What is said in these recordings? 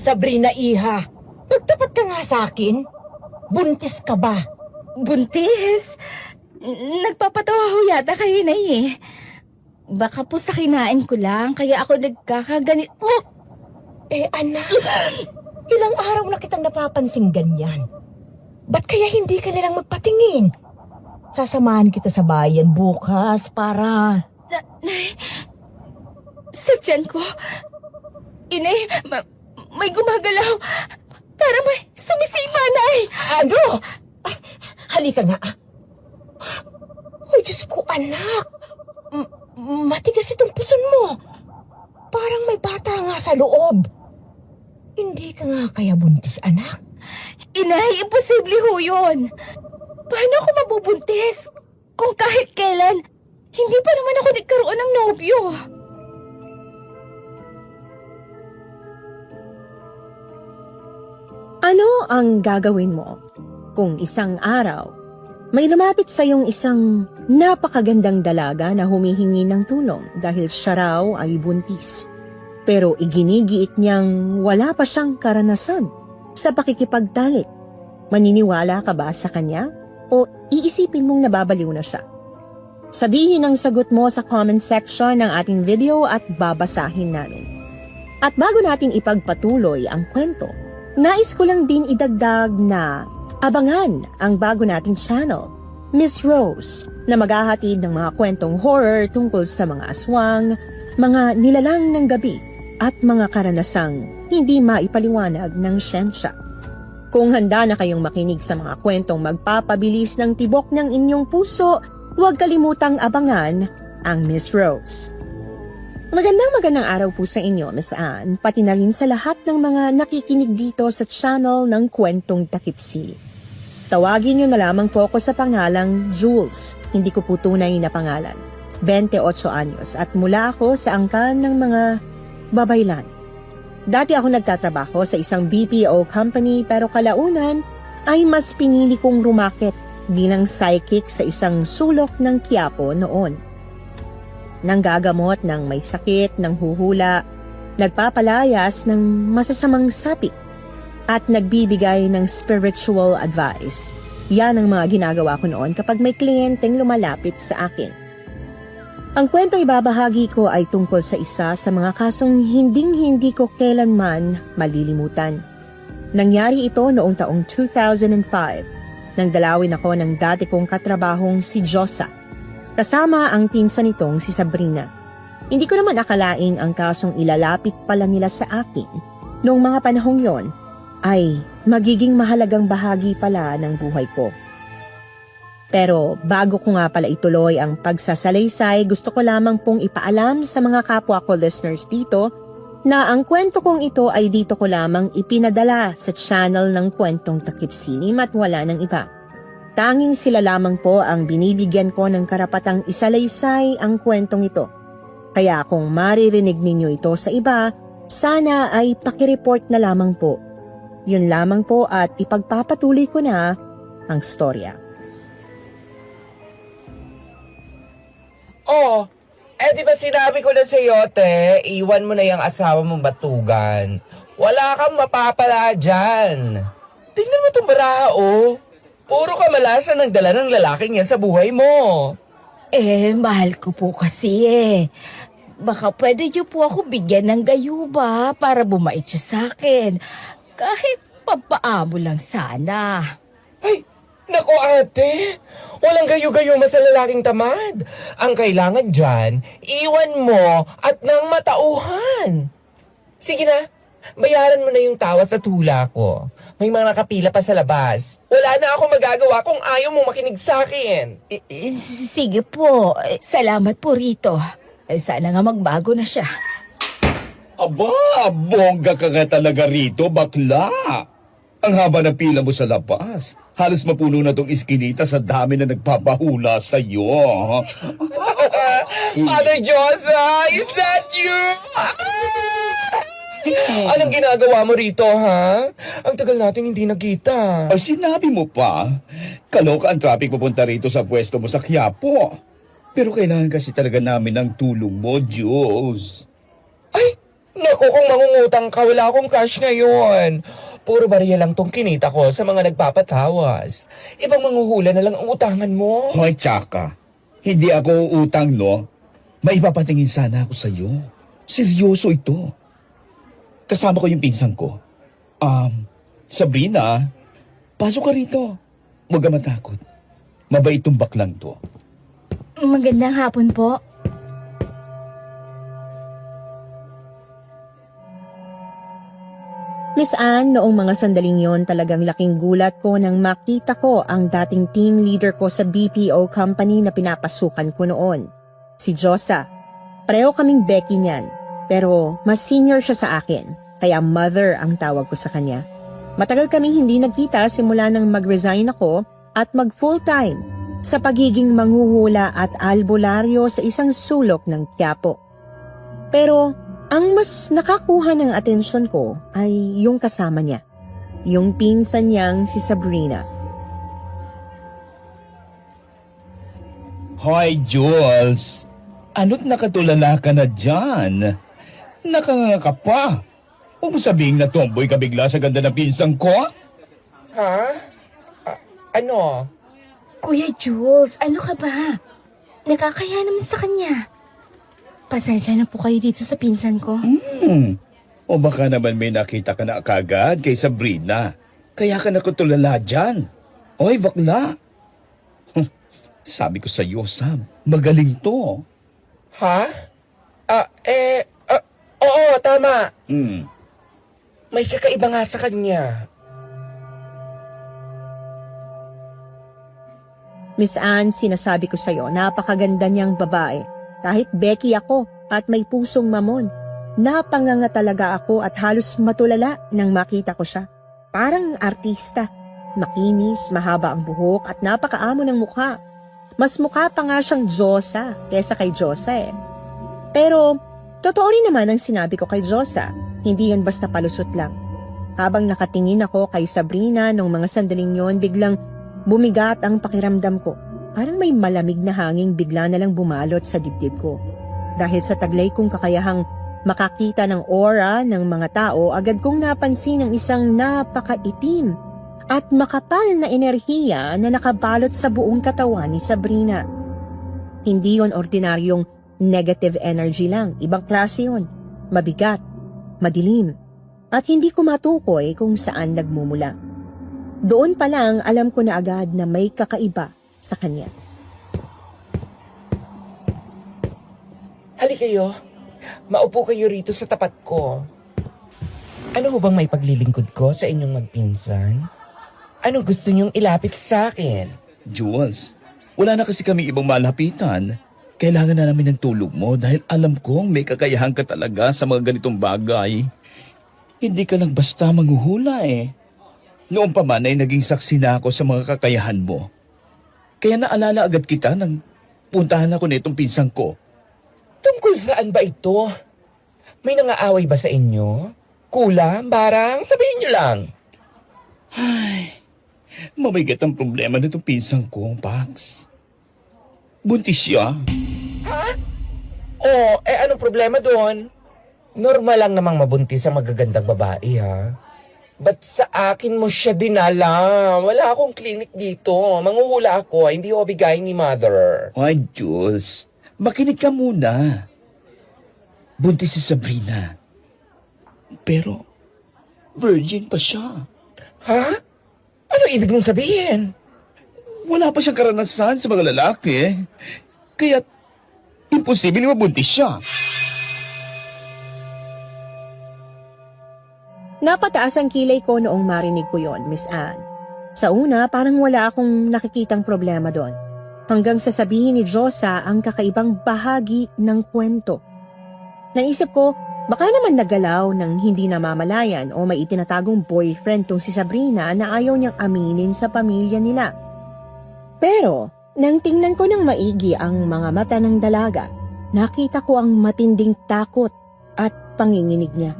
Sabrina, iha, magtapat ka nga sa akin. Buntis ka ba? Buntis? Nagpapatawa ho yata kayo na eh. Baka po sa kinain ko lang, kaya ako nagkakaganit. Oh! Anak, ilang araw na kitang napapansing ganyan. Ba't kaya hindi ka nilang magpatingin? Sasamahan kita sa bayan bukas para... Sa tiyan ko, Inay, may gumagalaw. Para may sumisipa, Nay. Ano? Halika nga. Oh, Diyos ko, anak. Matigas itong puson mo. Parang may bata nga sa loob. Hindi ka nga kaya buntis, anak? Inay, imposible ho yun. Paano ako mabubuntis? Kung kahit kailan, hindi pa naman ako nagkaroon ng nobyo. Ano ang gagawin mo kung isang araw may lumapit sa iyong isang napakagandang dalaga na humihingi ng tulong dahil siya raw ay buntis? Pero iginigiit niyang wala pa siyang karanasan sa pakikipagtalik. Maniniwala ka ba sa kanya o iisipin mong nababaliw na siya? Sabihin ang sagot mo sa comment section ng ating video at babasahin namin. At bago natin ipagpatuloy ang kwento, nais ko lang din idagdag na abangan ang bago nating channel, Miss Rose, na maghahatid ng mga kwentong horror tungkol sa mga aswang, mga nilalang ng gabi, at mga karanasang hindi maipaliwanag ng siyensya. Kung handa na kayong makinig sa mga kwentong magpapabilis ng tibok ng inyong puso, huwag kalimutang abangan ang Miss Rose. Magandang araw po sa inyo, Miss Anne, pati na rin sa lahat ng mga nakikinig dito sa channel ng Kwentong Takipsilim. Tawagin niyo na lamang po ako sa pangalang Jules, hindi ko po tunay na pangalan. 28 anyos at mula ako sa angkan ng mga babaylan. Dati ako nagtatrabaho sa isang BPO company pero kalaunan ay mas pinili kong rumakit bilang psychic sa isang sulok ng Quiapo noon. Nanggagamot ng may sakit, ng huhula, nagpapalayas ng masasamang sapit, at nagbibigay ng spiritual advice. Yan ang mga ginagawa ko noon kapag may kliyenteng lumalapit sa akin. Ang kwentong ibabahagi ko ay tungkol sa isa sa mga kasong hinding-hindi ko kailanman malilimutan. Nangyari ito noong taong 2005 nang dalawin ako ng dati kong katrabahong si Josa, kasama ang pinsan nitong si Sabrina. Hindi ko naman akalain ang kasong ilalapit pala nila sa akin noong mga panahong yon ay magiging mahalagang bahagi pala ng buhay ko. Pero bago ko nga pala ituloy ang pagsasalaysay, gusto ko lamang pong ipaalam sa mga kapwa ko listeners dito na ang kwento kong ito ay dito ko lamang ipinadala sa channel ng Kwentong Takipsilim at wala ng iba. Tanging sila lamang po ang binibigyan ko ng karapatang isalaysay ang kwentong ito. Kaya kung maririnig ninyo ito sa iba, sana ay pakireport na lamang po. Yun lamang po at ipagpapatuloy ko na ang storya. Oh, di ba sinabi ko na sa'yo, te, iwan mo na yung asawa mong batugan. Wala kang mapapala dyan. Tingnan mo itong baraha, oh. Puro kamalasan ang dala ng lalaking yan sa buhay mo. Mahal ko po kasi Baka pwede niyo po ako bigyan ng gayuba para bumait siya sa akin. Kahit pampaamo lang sana. Ay, nako ate, walang gayo-gayo sa lalaking tamad. Ang kailangan dyan, iwan mo at nang matauhan. Sige na, bayaran mo na yung tawa sa tula ko. May mga nakapila pa sa labas. Wala na ako magagawa kung ayaw mong makinig sa akin. Sige po, salamat po rito. Sana nga magbago na siya. Aba, bongga ka nga talaga rito, bakla. Ang haba ng pila mo sa labas. Halos mapuno na tong iskinita sa dami na nagpapahula sa'yo. Father Josa, is that you? Anong ginagawa mo rito, ha? Ang tagal natin hindi nagkita. Sinabi mo pa, kaloka ang traffic papunta rito sa pwesto mo sa Quiapo. Pero kailangan kasi talaga namin ng tulong mo, Diyos. Ay, Naku, kung mangungutang ka, wala akong cash ngayon. Puro barya lang tong kinita ko sa mga nagpapatawas. Ibang manghuhula na lang ang utangan mo. Hoy, tsaka. Hindi ako uutang, no? May ipapatingin sana ako sa'yo. Seryoso ito. Kasama ko yung pinsan ko. Sabrina, pasok ka rito. Huwag ka matakot. Mabait tong baklang to. Magandang hapon po. Miss Anne, noong mga sandaling yon talagang laking gulat ko nang makita ko ang dating team leader ko sa BPO company na pinapasukan ko noon. Si Josa. Pareho kaming Becky niyan, pero mas senior siya sa akin, kaya mother ang tawag ko sa kanya. Matagal kaming hindi nagkita simula nang mag-resign ako at mag-full-time sa pagiging manghuhula at albularyo sa isang sulok ng Quiapo. Pero ang mas nakakuha ng atensyon ko ay yung kasama niya, yung pinsan niyang si Sabrina. Hoy, Jules. Ano't nakatulala ka na dyan? Nakanganga ka pa. Huwag mo sabihin na tomboy ka bigla sa ganda ng pinsan ko? Ha? Ano? Kuya Jules, ano ka ba? Nakakaya naman sa kanya. Pasensya na po kayo dito sa pinsan ko. O baka naman may nakita ka na kagad kay Sabrina. Kaya ka nakatulala dyan. Oy, bakla. Sabi ko sa iyo, Sam, magaling to. Ha? Oo, tama. May kakaiba nga sa kanya. Miss Anne, sinasabi ko sa'yo, napakaganda niyang babae. Kahit Becky ako at may pusong mamon, napanganga talaga ako at halos matulala nang makita ko siya. Parang artista. Makinis, mahaba ang buhok at napakaamo ng mukha. Mas mukha pa nga siyang Josa kesa kay Josa eh. Pero, totoo rin naman ang sinabi ko kay Josa. Hindi yan basta palusot lang. Habang nakatingin ako kay Sabrina nung mga sandaling yon, biglang bumigat ang pakiramdam ko. Parang may malamig na hanging bigla na lang bumalot sa dibdib ko. Dahil sa taglay kong kakayahang makakita ng aura ng mga tao, agad kong napansin ang isang napakaitim at makapal na enerhiya na nakabalot sa buong katawan ni Sabrina. Hindi yon ordinaryong negative energy lang. Ibang klase yon. Mabigat, madilim, at hindi ko matukoy kung saan nagmumula. Doon pa lang alam ko na agad na may kakaiba sa kanya. Hali kayo. Maupo kayo rito sa tapat ko. Ano ho bang may paglilingkod ko sa inyong magpinsan? Anong gusto niyong ilapit sa akin? Jules, wala na kasi kami ibang malapitan. Kailangan na namin ng tulog mo dahil alam kong may kakayahan ka talaga sa mga ganitong bagay. Hindi ka lang basta manghuhula eh. Noon pa man ay naging saksi na ako sa mga kakayahan mo. Kaya naalala agad kita nang puntahan ako nitong pinsan ko. Tungkol saan ba ito? May nangaaway ba sa inyo? Kulang, barang? Sabihin niyo lang. Mabigat ang problema nitong pinsan ko, Pax. Buntis siya. Anong problema doon? Normal lang namang mabuntis ang magagandang babae, ha? Ba't sa akin mo siya dinala? Wala akong clinic dito. Manghuhula ako, hindi ho bigay ni mother. Ay, Jules. Makinig ka muna. Buntis si Sabrina. Pero, virgin pa siya. Ha? Ano ibig mong sabihin? Wala pa siyang karanasan sa mga lalaki. Kaya, imposible mabuntis siya. Napataas ang kilay ko noong marinig ko yon, Miss Anne. Sa una, parang wala akong nakikitang problema doon. Hanggang sasabihin ni Josa ang kakaibang bahagi ng kwento. Naisip ko, baka naman nagalaw ng hindi namamalayan o may itinatagong boyfriend tong si Sabrina na ayaw niyang aminin sa pamilya nila. Pero, nang tingnan ko ng maigi ang mga mata ng dalaga, nakita ko ang matinding takot at panginginig niya.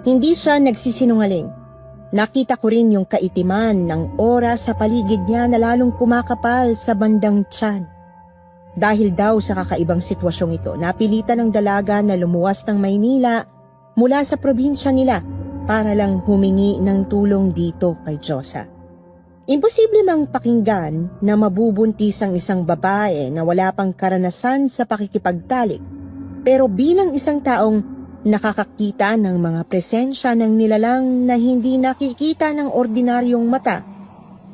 Hindi siya nagsisinungaling. Nakita ko rin yung kaitiman ng oras sa paligid niya na lalong kumakapal sa bandang tiyan. Dahil daw sa kakaibang sitwasyong ito, napilitan ng dalaga na lumuwas ng Maynila mula sa probinsya nila para lang humingi ng tulong dito kay Diyosa. Imposible mang pakinggan na mabubuntis ang isang babae na wala pang karanasan sa pakikipagtalik, pero bilang isang taong nakakakita ng mga presensya ng nilalang na hindi nakikita ng ordinaryong mata,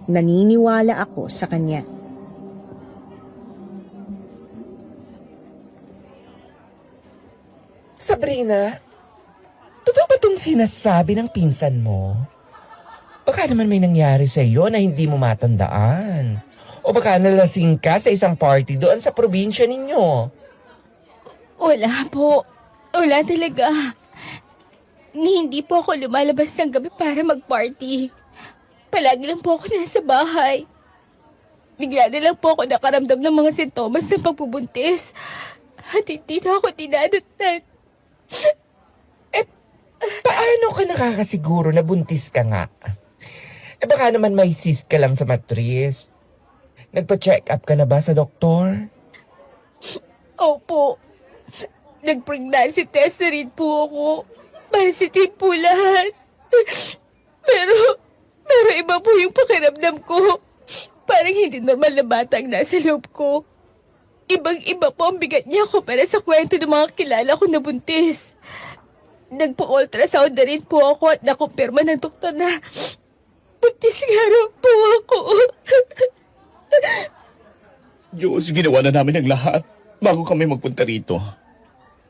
naniniwala ako sa kanya. Sabrina, totoo ba itong sinasabi ng pinsan mo? Baka naman may nangyari sa iyo na hindi mo matandaan. O baka nalasing ka sa isang party doon sa probinsya ninyo. Wala po. Wala talaga. Hindi po ako lumalabas ng gabi para mag-party. Palagi lang po ako nasa bahay. Bigla na lang po ako nakaramdam ng mga sintomas ng pagbubuntis. At hindi na ako tinadatan. Paano ka nakakasiguro na buntis ka nga? Baka naman may cyst ka lang sa matris. Nagpa-check up ka na ba sa doktor? Opo. Nag-pregnancy test na rin po ako. Positive po lahat. Pero iba po yung pakiramdam ko. Parang hindi normal na batang nasa loob ko. Ibang-iba po ang bigat niya kumpara sa kwento ng mga kilala ko na buntis. Nagpa-ultrasound na rin po ako at nakumpirma ng doktor na buntis nga raw po ako. Diyos, ginawa na namin ang lahat bago kami magpunta rito.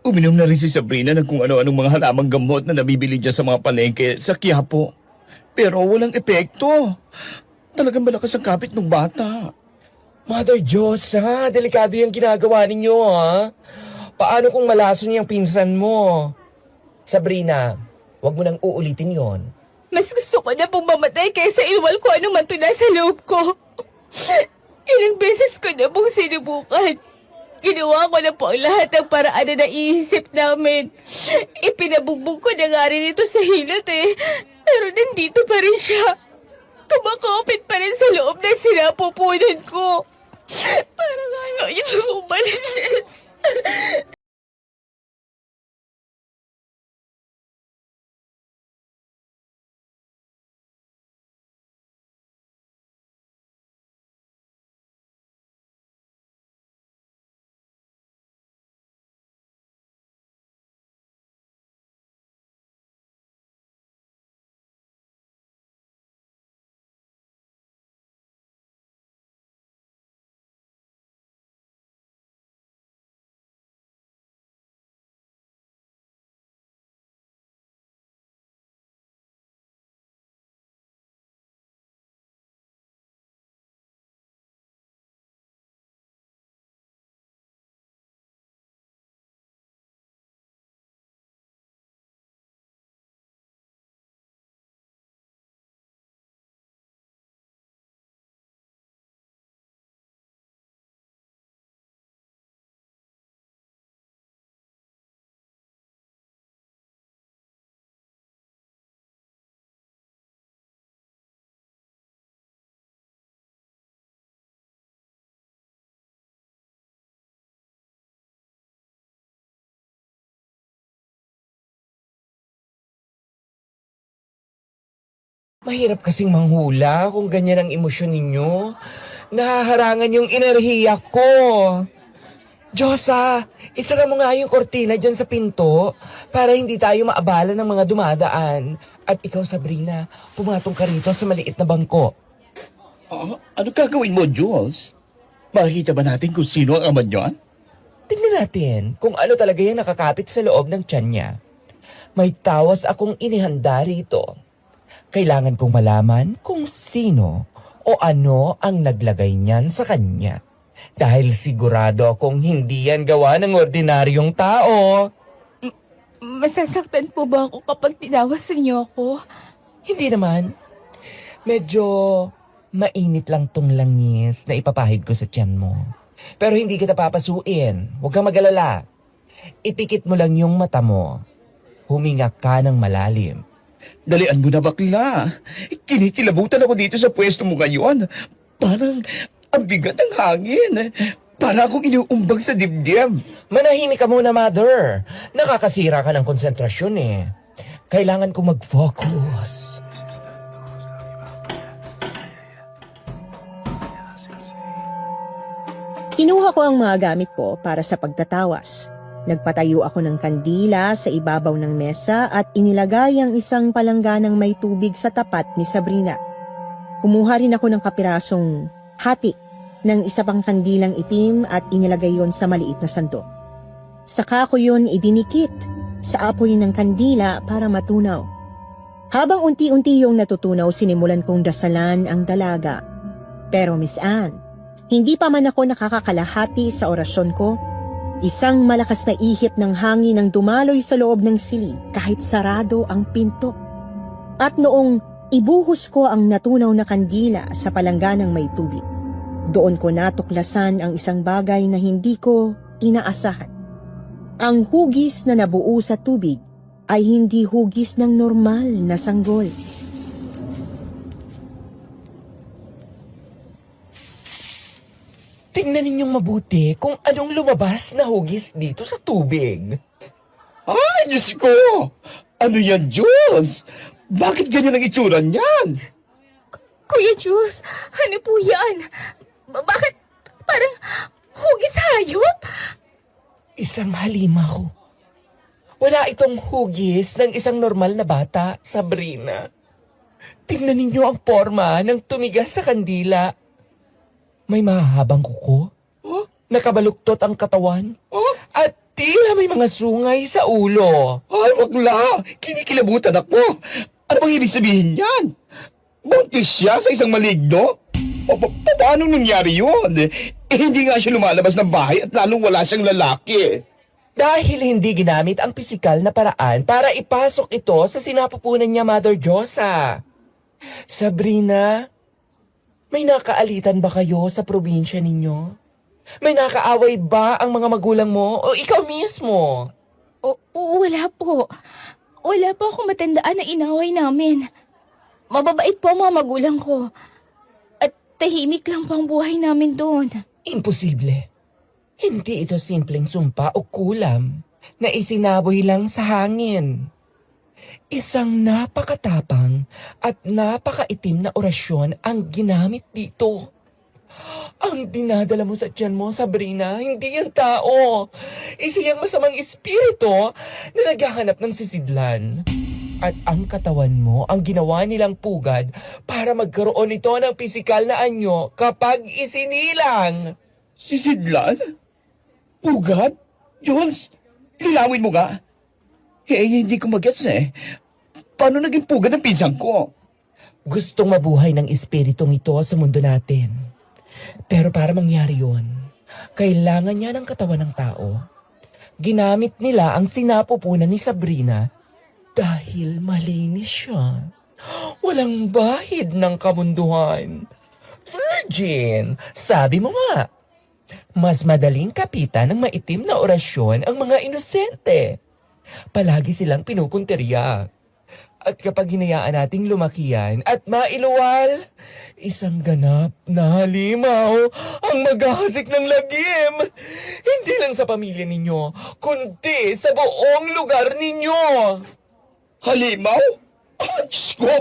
Uminom na rin si Sabrina ng kung ano-anong mga halamang gamot na nabibili dyan sa mga palengke sa Quiapo. Pero walang epekto. Talagang malakas ang kapit ng bata. Mother Diyos, ha? Delikado yung ginagawa ninyo, ha? Paano kung malason yung pinsan mo? Sabrina, wag mo nang uulitin yon. Mas gusto ko na pong mamatay kaysa iwal ko ano man to nasa loob ko. Ilang beses ko na pong sinubukan. Ginawa ko na po ang lahat ng paraan na naiisip namin. Ipinabugbog ko na nga rin ito sa hilot eh. Pero nandito pa rin siya. Kumakapit pa rin sa loob na sinapupunan ko. Parang ayaw niya umalis. Mahirap kasing manghula kung ganyan ang emosyon ninyo. Nahaharangan yung enerhiya ko. Diyosa, isara mo nga yung kortina dyan sa pinto para hindi tayo maabala ng mga dumadaan. At ikaw, Sabrina, pumatong ka rito sa maliit na bangko. Ano gagawin mo, Jules? Makikita ba natin kung sino ang ama niyan? Tingnan natin kung ano talaga yung nakakapit sa loob ng tiyan niya. May tawas akong inihanda rito. Kailangan kong malaman kung sino o ano ang naglagay niyan sa kanya. Dahil sigurado akong hindi yan gawa ng ordinaryong tao. Masasaktan po ba ako kapag tinawas niyo ako? Hindi naman. Medyo mainit lang tong langis na ipapahid ko sa tiyan mo. Pero hindi kita papasuin. Huwag kang mag-alala. Ipikit mo lang yung mata mo. Huminga ka ng malalim. Dalian mo na, bakla. Kinikilabutan ako dito sa pwesto mo ngayon. Parang ang bigat ng hangin. Para akong inuumbag sa dibdib. Manahimik ka muna, Mother. Nakakasira ka ng konsentrasyon eh. Kailangan ko mag-focus. Kinuha ko ang mga gamit ko para sa pagtatawas. Nagpatayo ako ng kandila sa ibabaw ng mesa at inilagay ang isang palangganang may tubig sa tapat ni Sabrina. Kumuha rin ako ng kapirasong hati ng isa pang kandilang itim at inilagay yon sa maliit na sandok. Saka ko yun idinikit sa apoy ng kandila para matunaw. Habang unti-unti yung natutunaw, sinimulan kong dasalan ang dalaga. Pero Miss Anne, hindi pa man ako nakakakalahati sa orasyon ko, isang malakas na ihip ng hangin ang dumaloy sa loob ng silid kahit sarado ang pinto. At noong ibuhos ko ang natunaw na kandila sa palangganang may tubig, doon ko natuklasan ang isang bagay na hindi ko inaasahan. Ang hugis na nabuo sa tubig ay hindi hugis ng normal na sanggol. Tingnan ninyong mabuti kung anong lumabas na hugis dito sa tubig. Ay, Diyos ko! Ano yan, Diyos? Bakit ganyan ang itsura niyan? Kuya Jules, ano po yan? Bakit parang hugis hayop? Isang halimaw. Wala itong hugis ng isang normal na bata, Sabrina. Tingnan ninyo ang forma ng tumigas sa kandila. May mahahabang kuko, nakabaluktot ang katawan, at tila may mga sungay sa ulo. Ay, wagla! Kinikilabutan ako! Ano bang ibig sabihin yan? Buntis siya sa isang maligno? Paano nangyari yun? Hindi nga siya lumalabas ng bahay at lalong wala siyang lalaki. Dahil hindi ginamit ang pisikal na paraan para ipasok ito sa sinapupunan niya, Mother Josa. Sabrina, may nakaalitan ba kayo sa probinsya ninyo? May nakaaway ba ang mga magulang mo o ikaw mismo? Wala po. Wala po akong matandaan na inaway namin. Mababait po ang mga magulang ko. At tahimik lang po ang buhay namin doon. Imposible. Hindi ito simpleng sumpa o kulam na isinaboy lang sa hangin. Isang napakatapang at napakaitim na orasyon ang ginamit dito. Ang dinadala mo sa tiyan mo, Sabrina, hindi yan tao. Isa yung masamang espiritu na naghahanap ng sisidlan. At ang katawan mo ang ginawa nilang pugad para magkaroon ito ng pisikal na anyo kapag isinilang. Sisidlan? Pugad? Jules, lilawin mo ka? Hindi ko magets eh. Paano naging pugad ang pinsan ko? Gustong mabuhay ng espiritong ito sa mundo natin. Pero para mangyari yun, kailangan niya ng katawan ng tao. Ginamit nila ang sinapupunan ni Sabrina dahil malinis siya. Walang bahid ng kamunduhan. Virgin, sabi mo nga. Mas madaling kapitan ng maitim na orasyon ang mga inosente. Palagi silang pinupunteriya. At kapag hinayaan nating lumaki yan at mailuwal, isang ganap na halimaw ang maghahasik ng lagim. Hindi lang sa pamilya ninyo, kundi sa buong lugar ninyo. Halimaw? Diyos ko!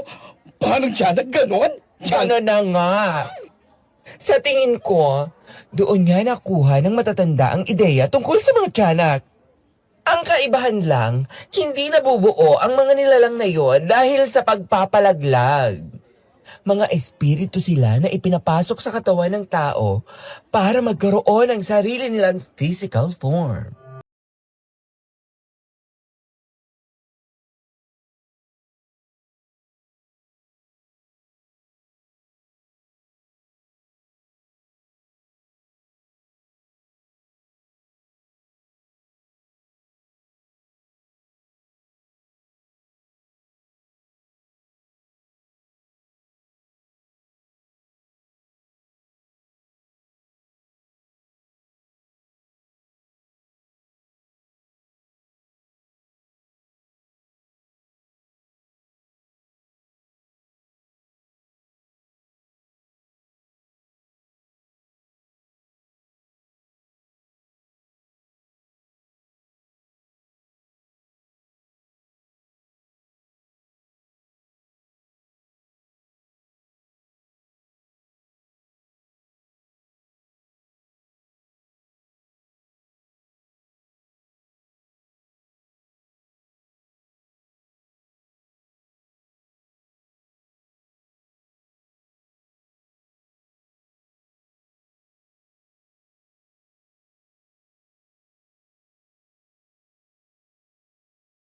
Paano siya nagganon? Ano na nga? Sa tingin ko, doon niya nakuha ng matatanda ang ideya tungkol sa mga tiyanak. Ang kaibahan lang, hindi nabubuo ang mga nilalang na yon dahil sa pagpapalaglag. Mga espiritu sila na ipinapasok sa katawan ng tao para magkaroon ng sarili nilang physical form.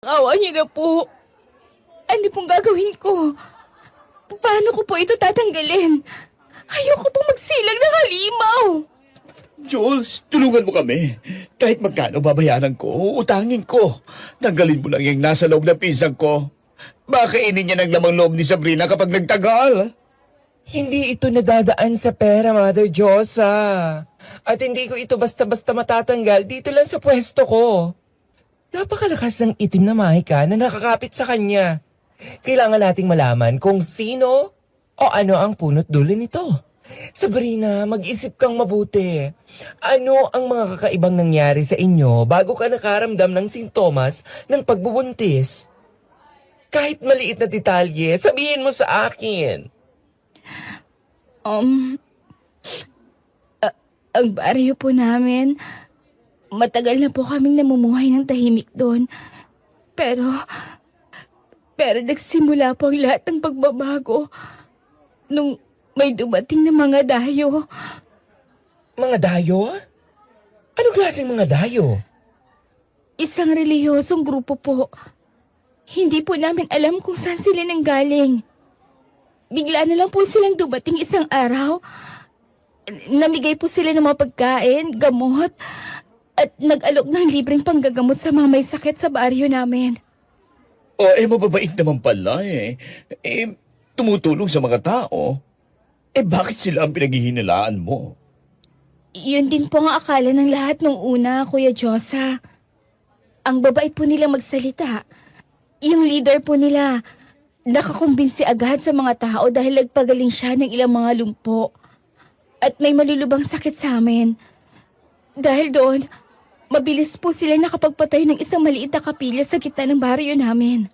Awa niyo na po. Ano pong gagawin ko? Paano ko po ito tatanggalin? Ayoko pong magsilang ng halimaw. Jules, tulungan mo kami. Kahit magkano babayaran ko, utangin ko. Tanggalin mo lang yung nasa loob ng pisang ko. Baka kainin niya ng lamang loob ni Sabrina kapag nagtagal. Hindi ito nadadaan sa pera, Mother Josa. At hindi ko ito basta-basta matatanggal dito lang sa pwesto ko. Napakalakas ng itim na mahika na nakakapit sa kanya. Kailangan nating malaman kung sino o ano ang punot dulo nito. Sabrina, mag-isip kang mabuti. Ano ang mga kakaibang nangyari sa inyo bago ka nakaramdam ng sintomas ng pagbubuntis? Kahit maliit na detalye, sabihin mo sa akin. Ang baryo po namin, matagal na po kaming namumuhay ng tahimik doon. Pero nagsimula po ang lahat ng pagbabago nung may dumating na mga dayo. Mga dayo? Anong klaseng mga dayo? Isang relihiyosong grupo po. Hindi po namin alam kung saan sila nanggaling. Bigla na lang po silang dumating isang araw. Namigay po sila ng mga pagkain, gamot, at nag-alok ng libreng panggagamot sa mga may sakit sa baryo namin. Mababait naman pala eh. Tumutulong sa mga tao. Bakit sila ang pinaghihinalaan mo? Yun din po ang akala ng lahat nung una, Kuya Josa. Ang babait po nilang magsalita. Yung leader po nila, nakakumbinsi agad sa mga tao dahil nagpagaling siya ng ilang mga lumpo. At may malulubang sakit sa amin. Dahil doon, mabilis po sila nakapagpatay ng isang maliit na kapilya sa gitna ng baryo namin.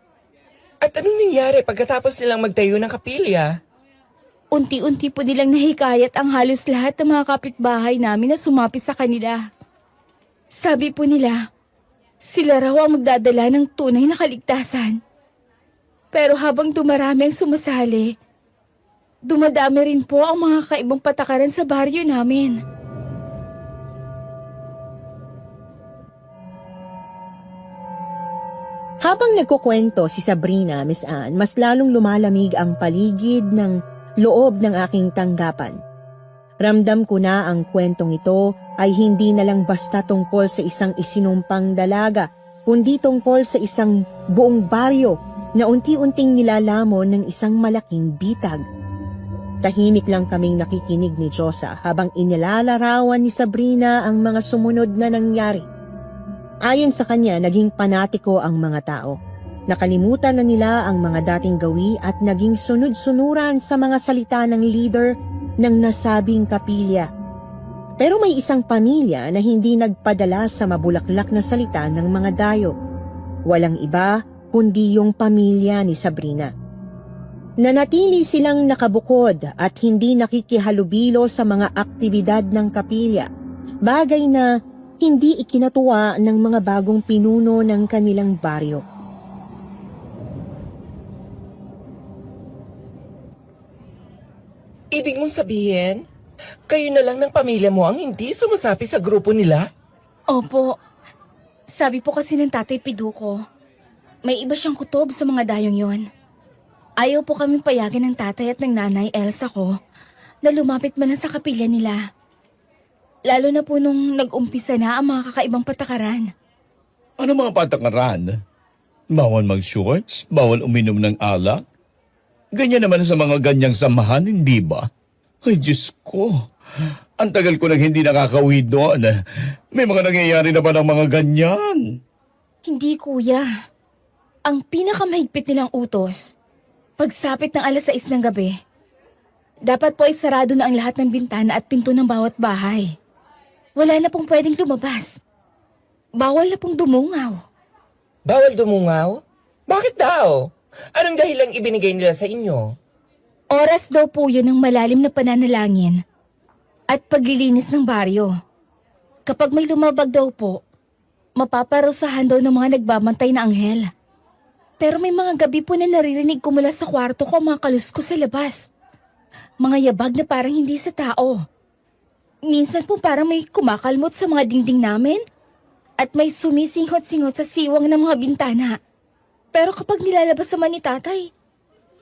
At anong nangyari pagkatapos nilang magtayo ng kapilya? Unti-unti po nilang nahikayat ang halos lahat ng mga kapitbahay namin na sumapi sa kanila. Sabi po nila, sila raw ang magdadala ng tunay na kaligtasan. Pero habang dumarami ang sumasali, dumadami rin po ang mga kaibang patakaran sa baryo namin. Habang nagkukwento si Sabrina, Miss Anne, mas lalong lumalamig ang paligid ng loob ng aking tanggapan. Ramdam ko na ang kwentong ito ay hindi na lang basta tungkol sa isang isinumpang dalaga, kundi tungkol sa isang buong baryo na unti-unting nilalamon ng isang malaking bitag. Tahimik lang kaming nakikinig ni Josa habang inilalarawan ni Sabrina ang mga sumunod na nangyari. Ayon sa kanya, naging panatiko ang mga tao. Nakalimutan na nila ang mga dating gawi at naging sunod-sunuran sa mga salita ng leader ng nasabing kapilya. Pero may isang pamilya na hindi nagpadala sa mabulaklak na salita ng mga dayo. Walang iba kundi yung pamilya ni Sabrina. Nanatili silang nakabukod at hindi nakikihalubilo sa mga aktibidad ng kapilya, bagay na hindi ikinatuwa ng mga bagong pinuno ng kanilang baryo. Ibig mong sabihin, kayo na lang ng pamilya mo ang hindi sumasapi sa grupo nila? Opo. Sabi po kasi ng Tatay Piduko, may iba siyang kutob sa mga dayong yon. Ayaw po kaming payagan ng tatay at ng nanay Elsa ko na lumapit man lang sa kapilya nila. Lalo na po nung nag-umpisa na ang mga kakaibang patakaran. Ano mga patakaran? Bawal mag-shorts? Bawal uminom ng alak? Ganyan naman sa mga ganyang samahan, hindi ba? Ay, Diyos ko. Ang tagal ko nang hindi nakakauwi doon. May mga nangyayari na ba ng mga ganyan? Hindi, kuya. Ang pinakamahigpit nilang utos, pagsapit ng 6:00 ng gabi, dapat po ay sarado na ang lahat ng bintana at pinto ng bawat bahay. Wala na pong pwedeng lumabas. Bawal na pong dumungaw. Bawal dumungaw? Bakit daw? Anong dahilang ibinigay nila sa inyo? Oras daw po yun ng malalim na pananalangin at paglilinis ng baryo. Kapag may lumabag daw po, mapaparusahan daw ng mga nagbabantay na anghel. Pero may mga gabi po na naririnig ko mula sa kwarto ko ang mga kalusko sa labas. Mga yabag na parang hindi sa tao. Minsan po parang may kumakalmot sa mga dingding namin at may sumisinghot-singhot sa siwang ng mga bintana. Pero kapag nilalabas naman ni tatay,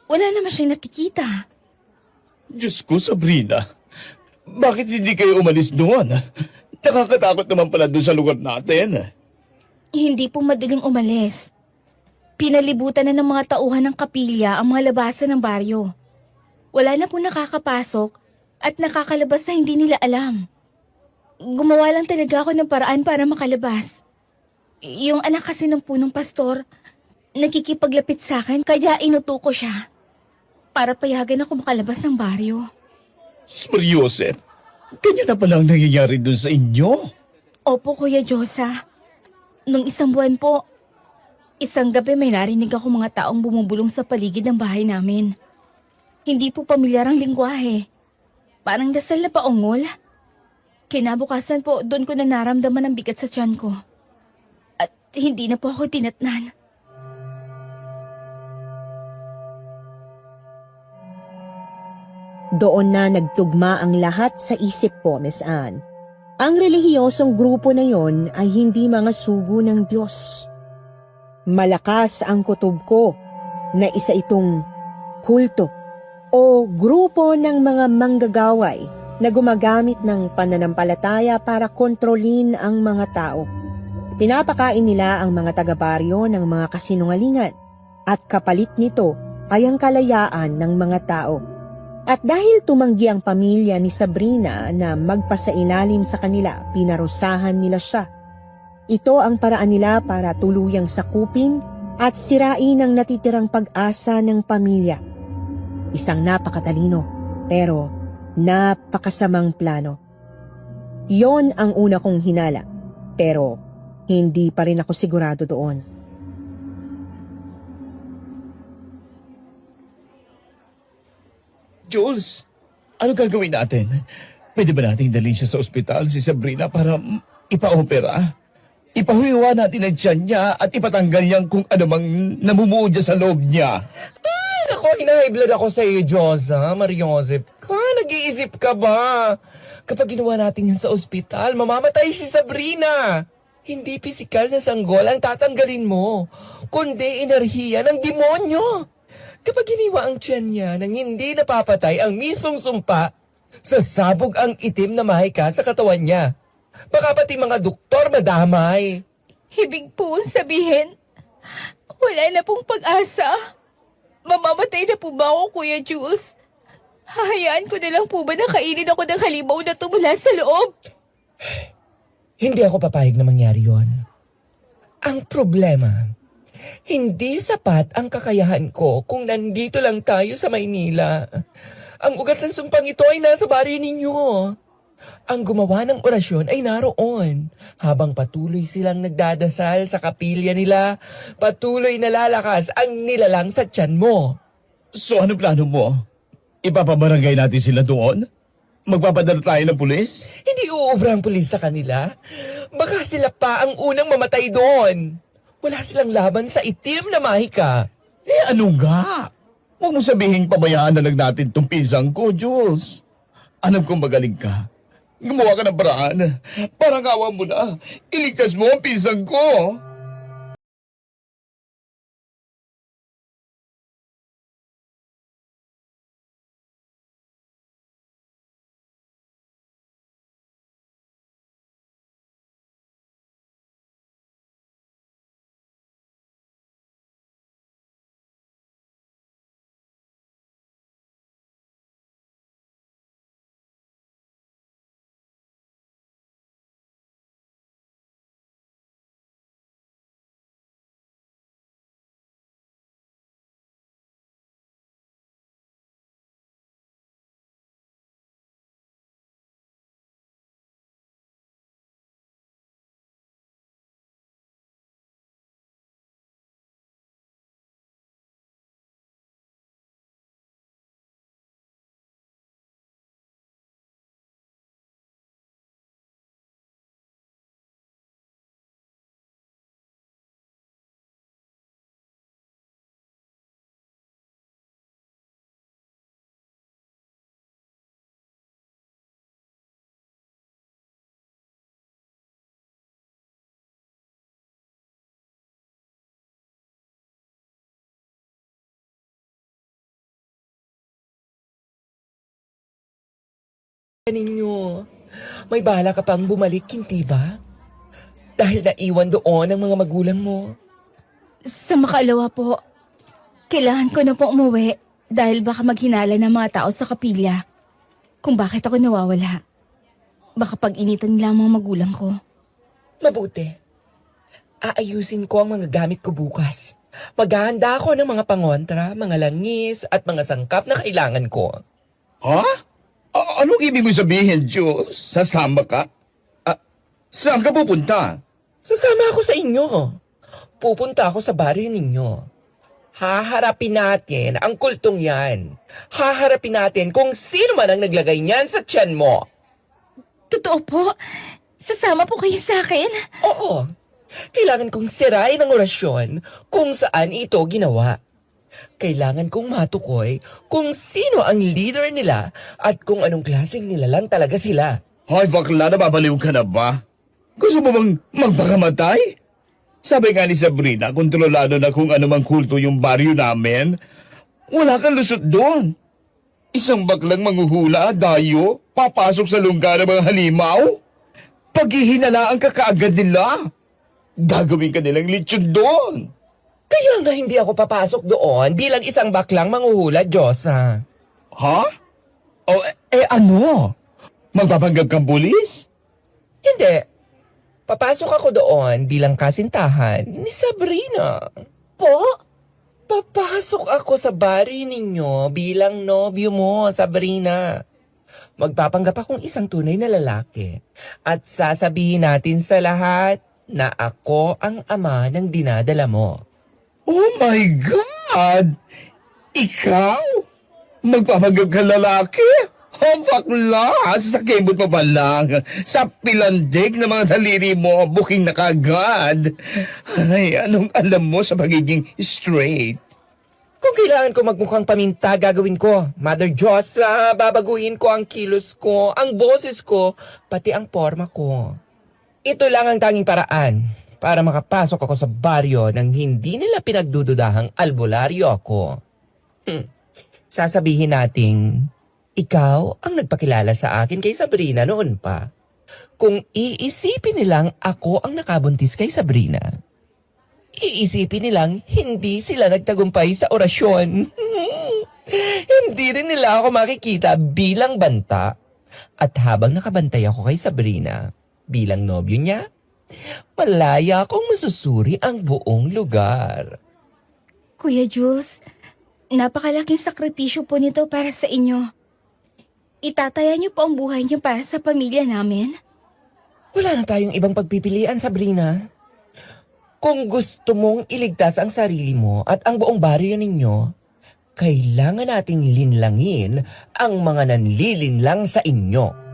wala naman siyang nakikita. Diyos ko, Sabrina. Bakit hindi kayo umalis doon? Nakakatakot naman pala doon sa lugar natin. Hindi po madaling umalis. Pinalibutan na ng mga tauhan ng kapilya ang mga labasan ng baryo. Wala na po nakakapasok at nakakalabas na hindi nila alam. Gumawa lang talaga ako ng paraan para makalabas. Yung anak kasi ng punong pastor, nakikipaglapit sa akin kaya inuto ko siya para payagan ako makalabas ng baryo. Sir Joseph, ganyan na pala ang nangyayari doon sa inyo. Opo, Kuya Josa. Nung isang buwan po, isang gabi may narinig ako mga taong bumubulong sa paligid ng bahay namin. Hindi po pamilyar ang lingwahe. Parang dasal na paungol. Kinabukasan po, doon ko na naramdaman ang bigat sa tiyan ko. At hindi na po ako tinatnan. Doon na nagtugma ang lahat sa isip ko, Miss Anne. Ang relihiyosong grupo na yon ay hindi mga sugo ng Diyos. Malakas ang kutob ko na isa itong kulto o grupo ng mga manggagaway na gumagamit ng pananampalataya para kontrolin ang mga tao. Pinapakain nila ang mga taga-baryo ng mga kasinungalingan at kapalit nito ay ang kalayaan ng mga tao. At dahil tumanggi ang pamilya ni Sabrina na magpasailalim sa kanila, pinarusahan nila siya. Ito ang paraan nila para tuluyang sakupin at sirain ang natitirang pag-asa ng pamilya. Isang napakatalino pero napakasamang plano. Yon ang una kong hinala, pero hindi pa rin ako sigurado doon. Jules, ano gagawin natin? Pwede ba nating dalhin siya sa ospital, si Sabrina, para ipa-opera? Ipahuiwa natin ang tiyan niya at ipatanggal niyang kung ano mang namumuo dyan sa loob niya. Ako, hinahiblad ako sa iyo, Diyosa, Mariosep. Nag-iisip ka ba? Kapag ginawa natin yan sa ospital, mamamatay si Sabrina. Hindi pisikal na sanggol ang tatanggalin mo, kundi enerhiya ng demonyo. Kapag giniwa ang tiyan niya nang hindi napapatay ang mismong sumpa, sasabog ang itim na mahika sa katawan niya. Baka pati mga doktor madamay. Ibig po sabihin, wala na pong pag-asa. Mamamatay na po ba ako, Kuya Jules? Hahayaan ko na lang po ba na kainin ako ng halimaw na tumula sa loob? Hindi ako papayag na mangyari yon. Ang problema, hindi sapat ang kakayahan ko kung nandito lang tayo sa Maynila. Ang ugat ng sumpang ito ay nasa baryo ninyo. Ang gumawa ng orasyon ay naroon. Habang patuloy silang nagdadasal sa kapilya nila, patuloy na lalakas ang nilalang sa tiyan mo. So ano plano mo? Ipapabarangay natin sila doon? Magpapadala tayo ng pulis? Hindi uubra ang pulis sa kanila. Baka sila pa ang unang mamatay doon. Wala silang laban sa itim na mahika. Ano nga? Huwag mo sabihin pabayaan na lang natin tong pinsang ko, Jules. Alam kong magaling ka. Gumawa ka ng paraan. Parang awa mo na. Iligtas mo ang pinsang ko. ninyo. May bala ka pang bumalik, hindi ba? Dahil naiwan doon ang mga magulang mo. Sa makalawa po, kailangan ko na po umuwi dahil baka maghinala ng mga tao sa kapilya kung bakit ako nawawala. Baka pag-initan nila ang mga magulang ko. Mabuti. Aayusin ko ang mga gamit ko bukas. Maghahanda ako ng mga pangontra, mga langis at mga sangkap na kailangan ko. Ha? Anong ibig mo sabihin, Jules? Sasama ka? Saan ka pupunta? Sasama ako sa inyo. Pupunta ako sa baryo ninyo. Haharapin natin ang kultong yan. Haharapin natin kung sino man ang naglagay niyan sa tiyan mo. Totoo po? Sasama po kayo sa akin? Oo. Kailangan kong sirain ang orasyon kung saan ito ginawa. Kailangan kong matukoy kung sino ang leader nila at kung anong klaseng nilalang talaga sila. Hoy, bakla, nababaliw ka na ba? Gusto mo bang magpakamatay? Sabi nga ni Sabrina, kontrolado na kung anumang kulto yung baryo namin. Wala kang lusot doon. Isang baklang manghuhula, dayo, papasok sa lungga ng mga halimaw. Paghihinalaan ka kaagad nila. Gagawin ka nilang lechon doon. Kaya nga hindi ako papasok doon bilang isang baklang manghuhula, Diyosa. Ha? Ano? Magpapanggap kang pulis? Hindi. Papasok ako doon bilang kasintahan ni Sabrina. Po? Papasok ako sa bari ninyo bilang nobyo mo, Sabrina. Magpapanggap akong isang tunay na lalaki at sasabihin natin sa lahat na ako ang ama ng dinadala mo. Oh my God! Ikaw? Magpapanggap ka lalaki? Oh, bakla! Sa kembot mo pa lang. Sa pilandig ng mga daliri mo, booking na kagad. Ay, anong alam mo sa pagiging straight? Kung kailangan ko magmukhang paminta, gagawin ko. Mother Diyos, babaguhin ko ang kilos ko, ang boses ko, pati ang forma ko. Ito lang ang tanging paraan para makapasok ako sa baryo nang hindi nila pinagdududahang albularyo ako. Sasabihin nating, ikaw ang nagpakilala sa akin kay Sabrina noon pa. Kung iisipin nilang ako ang nakabuntis kay Sabrina, iisipin nilang hindi sila nagtagumpay sa orasyon. Hindi rin nila ako makikita bilang banta. At habang nakabantay ako kay Sabrina, bilang nobyo niya, malaya akong masusuri ang buong lugar. Kuya Jules, napakalaking sakripisyo po nito para sa inyo. Itataya niyo po ang buhay niyo para sa pamilya namin? Wala na tayong ibang pagpipilian, Sabrina. Kung gusto mong iligtas ang sarili mo at ang buong baryo ninyo, kailangan nating linlangin ang mga nanlilinlang sa inyo.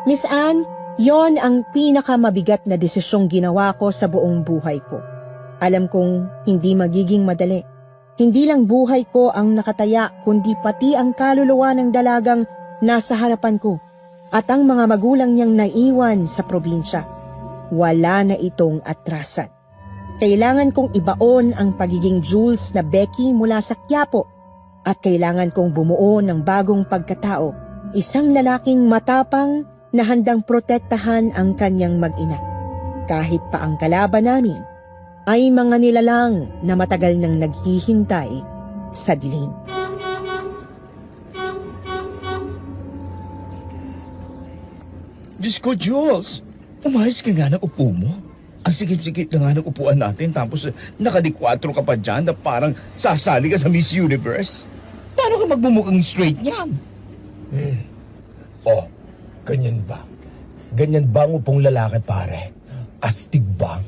Miss Anne, yon ang pinakamabigat na desisyong ginawa ko sa buong buhay ko. Alam kong hindi magiging madali. Hindi lang buhay ko ang nakataya, kundi pati ang kaluluwa ng dalagang nasa harapan ko at ang mga magulang niyang naiwan sa probinsya. Wala na itong atrasan. Kailangan kong ibaon ang pagiging Jules na Becky mula sa Quiapo at kailangan kong bumuo ng bagong pagkatao, isang lalaking matapang na handang protektahan ang kanyang mag-ina. Kahit pa ang kalaban namin ay mga nilalang na matagal nang naghihintay sa dilim. Diyos ko, Jules! Umayos ka nga ng upo mo. Ang sikip-sikip na nga ng upuan natin tapos nakadikwatro ka pa dyan na parang sasali ka sa Miss Universe. Paano ka magmumukhang straight niyan? Oh, ganyan ba? Ganyan ba ang upong lalaki, pare? Astig ba?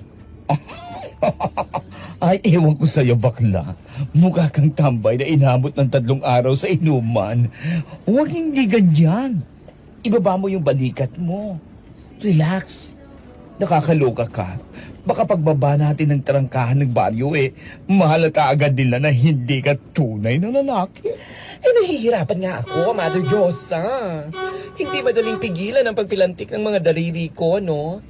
Ay, ewan ko sa'yo, bakla. Mukha kang tambay na inabot ng 3 araw sa inuman. Huwag hindi ganyan. Ibaba mo yung balikat mo. Relax. Nakakaloka ka. Baka pagbaba natin ng trangkahan ng baryo mahalata agad nila na hindi ka tunay na lalaki. Nahihirapan nga ako, Mother Diyosa. Hindi madaling pigilan ang pagpilantik ng mga dariri ko, no?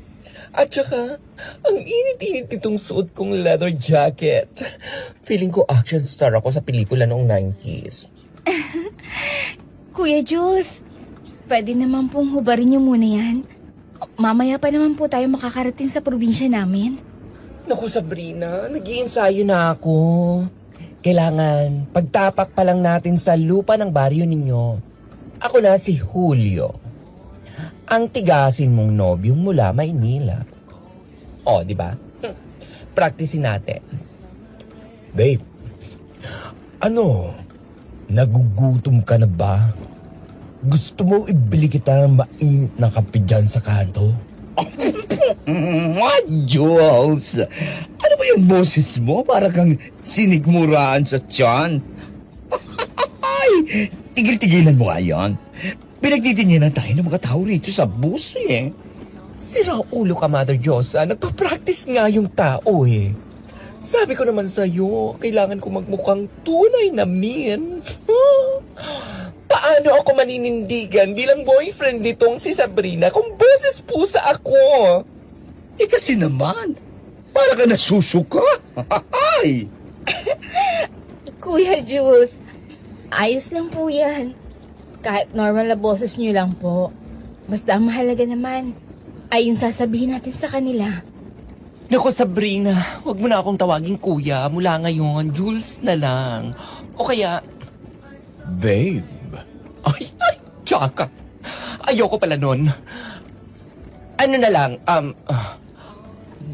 At saka, ang init-init nitong suot kong leather jacket. Feeling ko action star ako sa pelikula noong 90s. Kuya Jules, pwede naman pong hubarin niyo muna yan. Mamaya pa naman po tayo makakarating sa probinsya namin. Naku Sabrina, nag-iensayo na ako. Kailangan, pagtapak pa lang natin sa lupa ng baryo ninyo. Ako na si Julio. Ang tigasin mong nobyong mula Maynila. O, di ba? Practicein natin. Babe, ano? Nagugutom ka na ba? Gusto mo ibili kita ng mainit na kape dyan sa kanto? Jules! Ano ba yung boses mo? Para kang sinigmuraan sa tiyan. Ay, tigil-tigilan mo nga yan. Pinagtitinyanan tayo ng mga tao rito sa bus eh. Sira ulo ka, Mother Diyosa. Nagpa-practice nga yung tao eh. Sabi ko naman sa'yo, kailangan ko magmukhang tunay na min. Paano ako maninindigan bilang boyfriend nitong si Sabrina kung boses pusa ako? Eh kasi naman, para ka nasusuka. Ay! Kuya Jules, ayos lang po yan. Kahit normal na boses niyo lang po. Basta ang mahalaga naman ay yung sasabihin natin sa kanila. Naku Sabrina, wag mo na akong tawaging kuya. Mula ngayon, Jules na lang. O kaya, babe. Ay, tsaka. Ayoko pala nun. Ano na lang,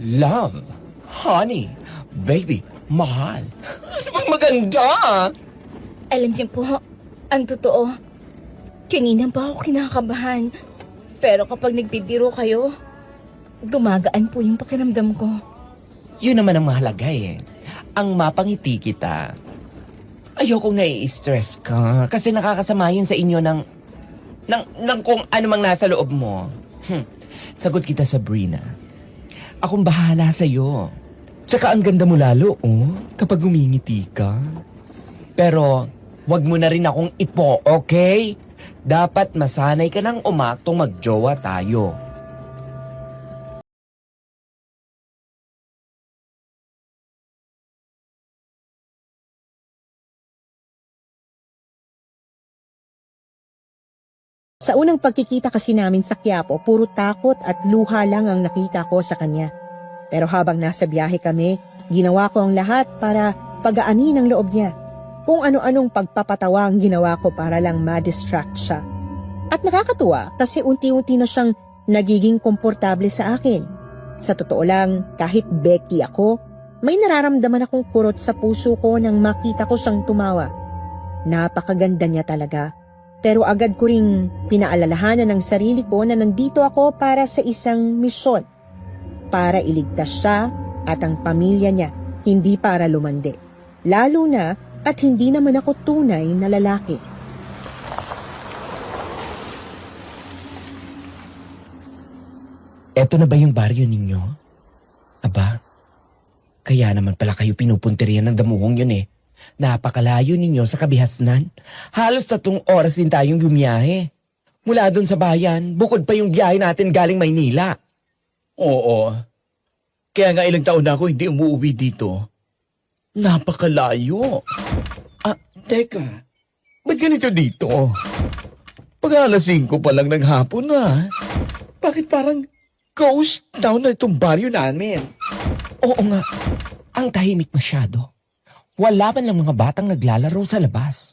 love, honey, baby, mahal. Ano bang maganda? Alam niyo po, ang totoo, kanina pa ako kinakabahan. Pero kapag nagbibiro kayo, gumagaan po yung pakiramdam ko. Yun naman ang mahalaga eh. Ang mapangiti kita. Ayokong nai-stress ka kasi nakakasama yun sa inyo ng kung ano mang nasa loob mo. Sagot kita, Sabrina. Akong bahala sa'yo. Tsaka ang ganda mo lalo, kapag umingiti ka. Pero, wag mo na rin akong ipo, okay? Dapat masanay ka ng umaktong magjowa tayo. Sa unang pagkikita kasi namin sa Quiapo, puro takot at luha lang ang nakita ko sa kanya. Pero habang nasa biyahe kami, ginawa ko ang lahat para pagaanin ang loob niya. Kung ano-anong pagpapatawa ang ginawa ko para lang ma-distract siya. At nakakatuwa kasi unti-unti na siyang nagiging komportable sa akin. Sa totoo lang, kahit Becky ako, may nararamdaman akong kurot sa puso ko nang makita ko siyang tumawa. Napakaganda niya talaga. Pero agad ko ring pinaalalahanan ng sarili ko na nandito ako para sa isang misyon. Para iligtas siya at ang pamilya niya, hindi para lumandi. Lalo na at hindi naman ako tunay na lalaki. Eto na ba yung baryo ninyo? Aba, kaya naman pala kayo pinupunterian ng damuhong yun eh. Napakalayo ninyo sa kabihasnan. Halos 3 oras din tayong bumiyahe. Mula doon sa bayan, bukod pa yung biyahe natin galing Maynila. Oo. Kaya nga ilang taon na ako hindi umuwi dito. Napakalayo. Teka. Ba't ganito dito? Pag alas 5 pa lang ng hapon na. Bakit parang ghost town na itong baryo namin? Oo nga, ang tahimik masyado. Wala man lang mga batang naglalaro sa labas.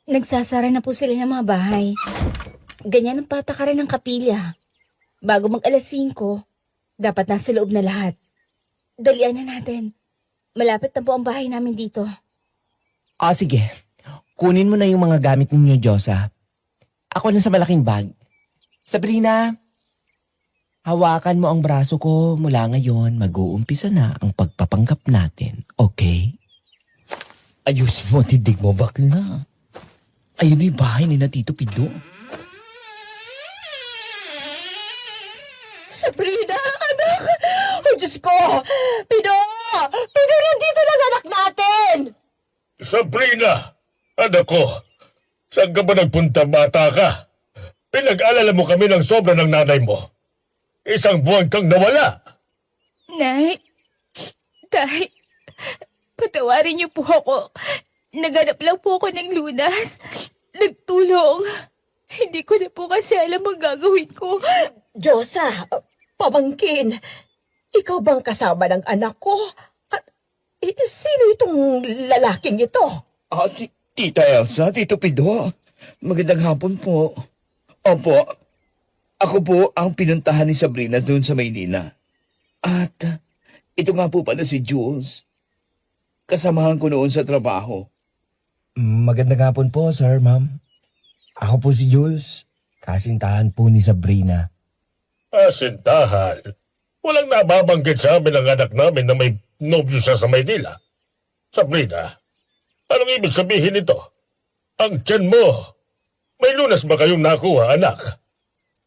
Nagsasara na po sila ng mga bahay. Ganyan ang patakaran ng kapilya. Bago mag-alas 5, dapat nasa loob na lahat. Dalian na natin. Malapit na po ang bahay namin dito. Sige. Kunin mo na yung mga gamit ninyo, Diyosa. Ako na sa malaking bag. Sabrina, hawakan mo ang braso ko. Mula ngayon, mag-uumpisa na ang pagpapanggap natin. Okay? Ayos mo, tindig mo, bakla. Ayun na yung bahay ni na Tito Pido. Sabrina, anak! Oh, Diyos ko! Pido! Pido, nandito lang anak natin! Sabrina, anak ko, saan ka ba nagpunta bata ka? Pinag-alala mo kami ng sobra ng nanay mo. 1 buwan kang nawala. Nay, Tay, patawarin niyo po ako. Naganap lang po ako ng lunas. Nagtulong. Hindi ko na po kasi alam ang gagawin ko. Diyosa, pamangkin, ikaw bang kasama ng anak ko? At sino itong lalaking ito? Tita Elsa, Tito Pido. Magandang hapon po. Opo, ako po ang pinuntahan ni Sabrina doon sa Maynila. At ito nga po pala si Jules. Kasamahan ko noon sa trabaho. Magandang hapon po, sir, ma'am. Ako po si Jules, kasintahan po ni Sabrina. Asintahan. Walang nababanggit sa amin ang anak namin na may nobyo siya sa Maynila. Sabrina, anong ibig sabihin nito? Ang tiyan mo. May lunas ba kayong nakuha, anak?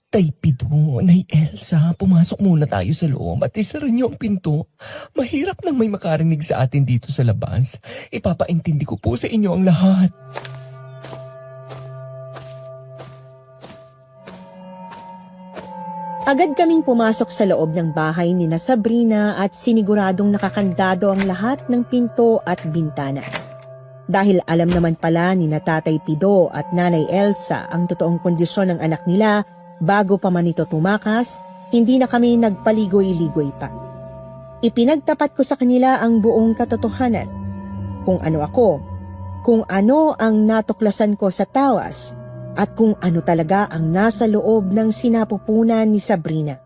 Tay Pido, Nay Elsa, pumasok muna tayo sa loob at isarin niyo ang pinto. Mahirap nang may makarinig sa atin dito sa labas. Ipapaintindi ko po sa inyo ang lahat. Agad kaming pumasok sa loob ng bahay ni na Sabrina at siniguradong nakakandado ang lahat ng pinto at bintana. Dahil alam naman pala ni na Tatay Pido at Nanay Elsa ang totoong kondisyon ng anak nila bago pa man ito tumakas, hindi na kami nagpaligoy-ligoy pa. Ipinagtapat ko sa kanila ang buong katotohanan. Kung ano ako, kung ano ang natuklasan ko sa tawas, at kung ano talaga ang nasa loob ng sinapupunan ni Sabrina.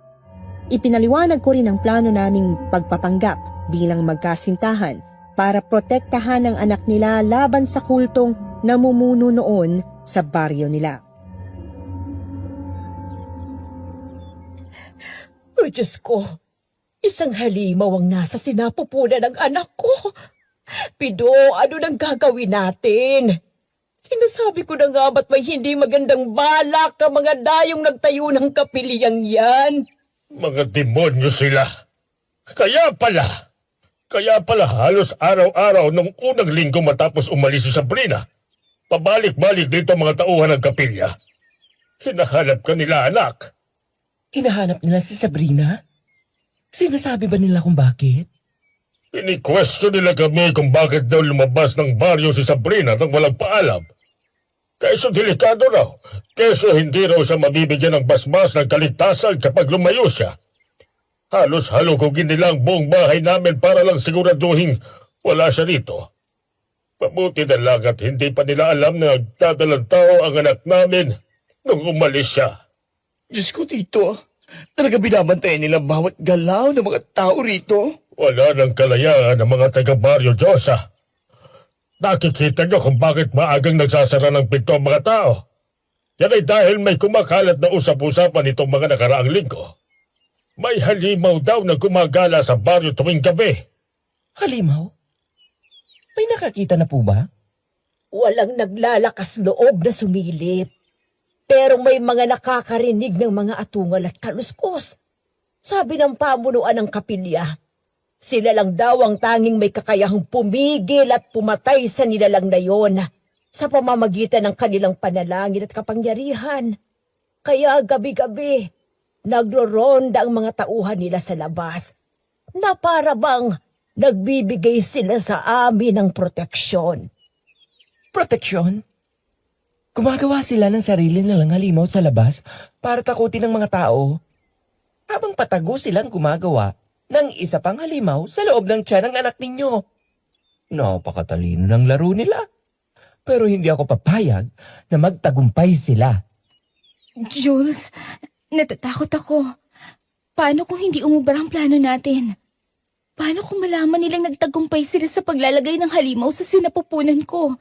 Ipinaliwanag ko rin ang plano naming pagpapanggap bilang magkasintahan para protektahan ang anak nila laban sa kultong namumuno noon sa baryo nila. Oh, Diyos ko, isang halimaw ang nasa sinapupunan ng anak ko. Pido, ano nang gagawin natin? Sinasabi ko na nga ba't may hindi magandang balak ang mga dayong nagtayo ng kapiliyang yan? Mga demonyo sila. Kaya pala halos araw-araw nung unang linggo matapos umalis si Sabrina, pabalik-balik dito mga tauhan ng kapilya. Hinahanap ka nila, anak. Hinahanap nila si Sabrina? Sinasabi ba nila kung bakit? Ini-question nila kami kung bakit daw lumabas ng baryo si Sabrina nang walang paalam. Kaysa delikado raw, kaysa hindi raw siya mabibigyan ng basbas ng kaligtasan kapag lumayo siya. Halos halugugin nila ang buong bahay namin para lang siguraduhin wala siya rito. Mabuti na lang at hindi pa nila alam na nagdadalang tao ang anak namin nung umalis siya. Diyos ko, Tito. Talaga binabantayan nila bawat galaw ng mga tao rito. Wala nang kalayaan ng mga taga-baryo, Diyosa. Nakikita niyo kung bakit maagang nagsasara ng pinto ang mga tao. Yan ay dahil may kumakalat na usap-usapan itong mga nakaraang linggo. May halimaw daw na gumagala sa baryo tuwing gabi. Halimaw? May nakakita na po ba? Walang naglalakas loob na sumilip. Pero may mga nakakarinig ng mga atungal at kaluskos. Sabi ng pamunuan ng kapilya, sila lang daw ang tanging may kakayahang pumigil at pumatay sa nilalang na yon sa pamamagitan ng kanilang panalangin at kapangyarihan. Kaya gabi-gabi, nagro-ronda ang mga tauhan nila sa labas na para bang nagbibigay sila sa amin ng proteksyon. Proteksyon? Gumagawa sila ng sarili nilang halimaw sa labas para takutin ng mga tao. Habang patago silang gumagawa ng isa pang halimaw sa loob ng tiyan ng anak ninyo. Napakatalino ng laro nila. Pero hindi ako papayag na magtagumpay sila. Jules, natatakot ako. Paano kung hindi umubra ang plano natin? Paano kung malaman nilang nagtagumpay sila sa paglalagay ng halimaw sa sinapupunan ko?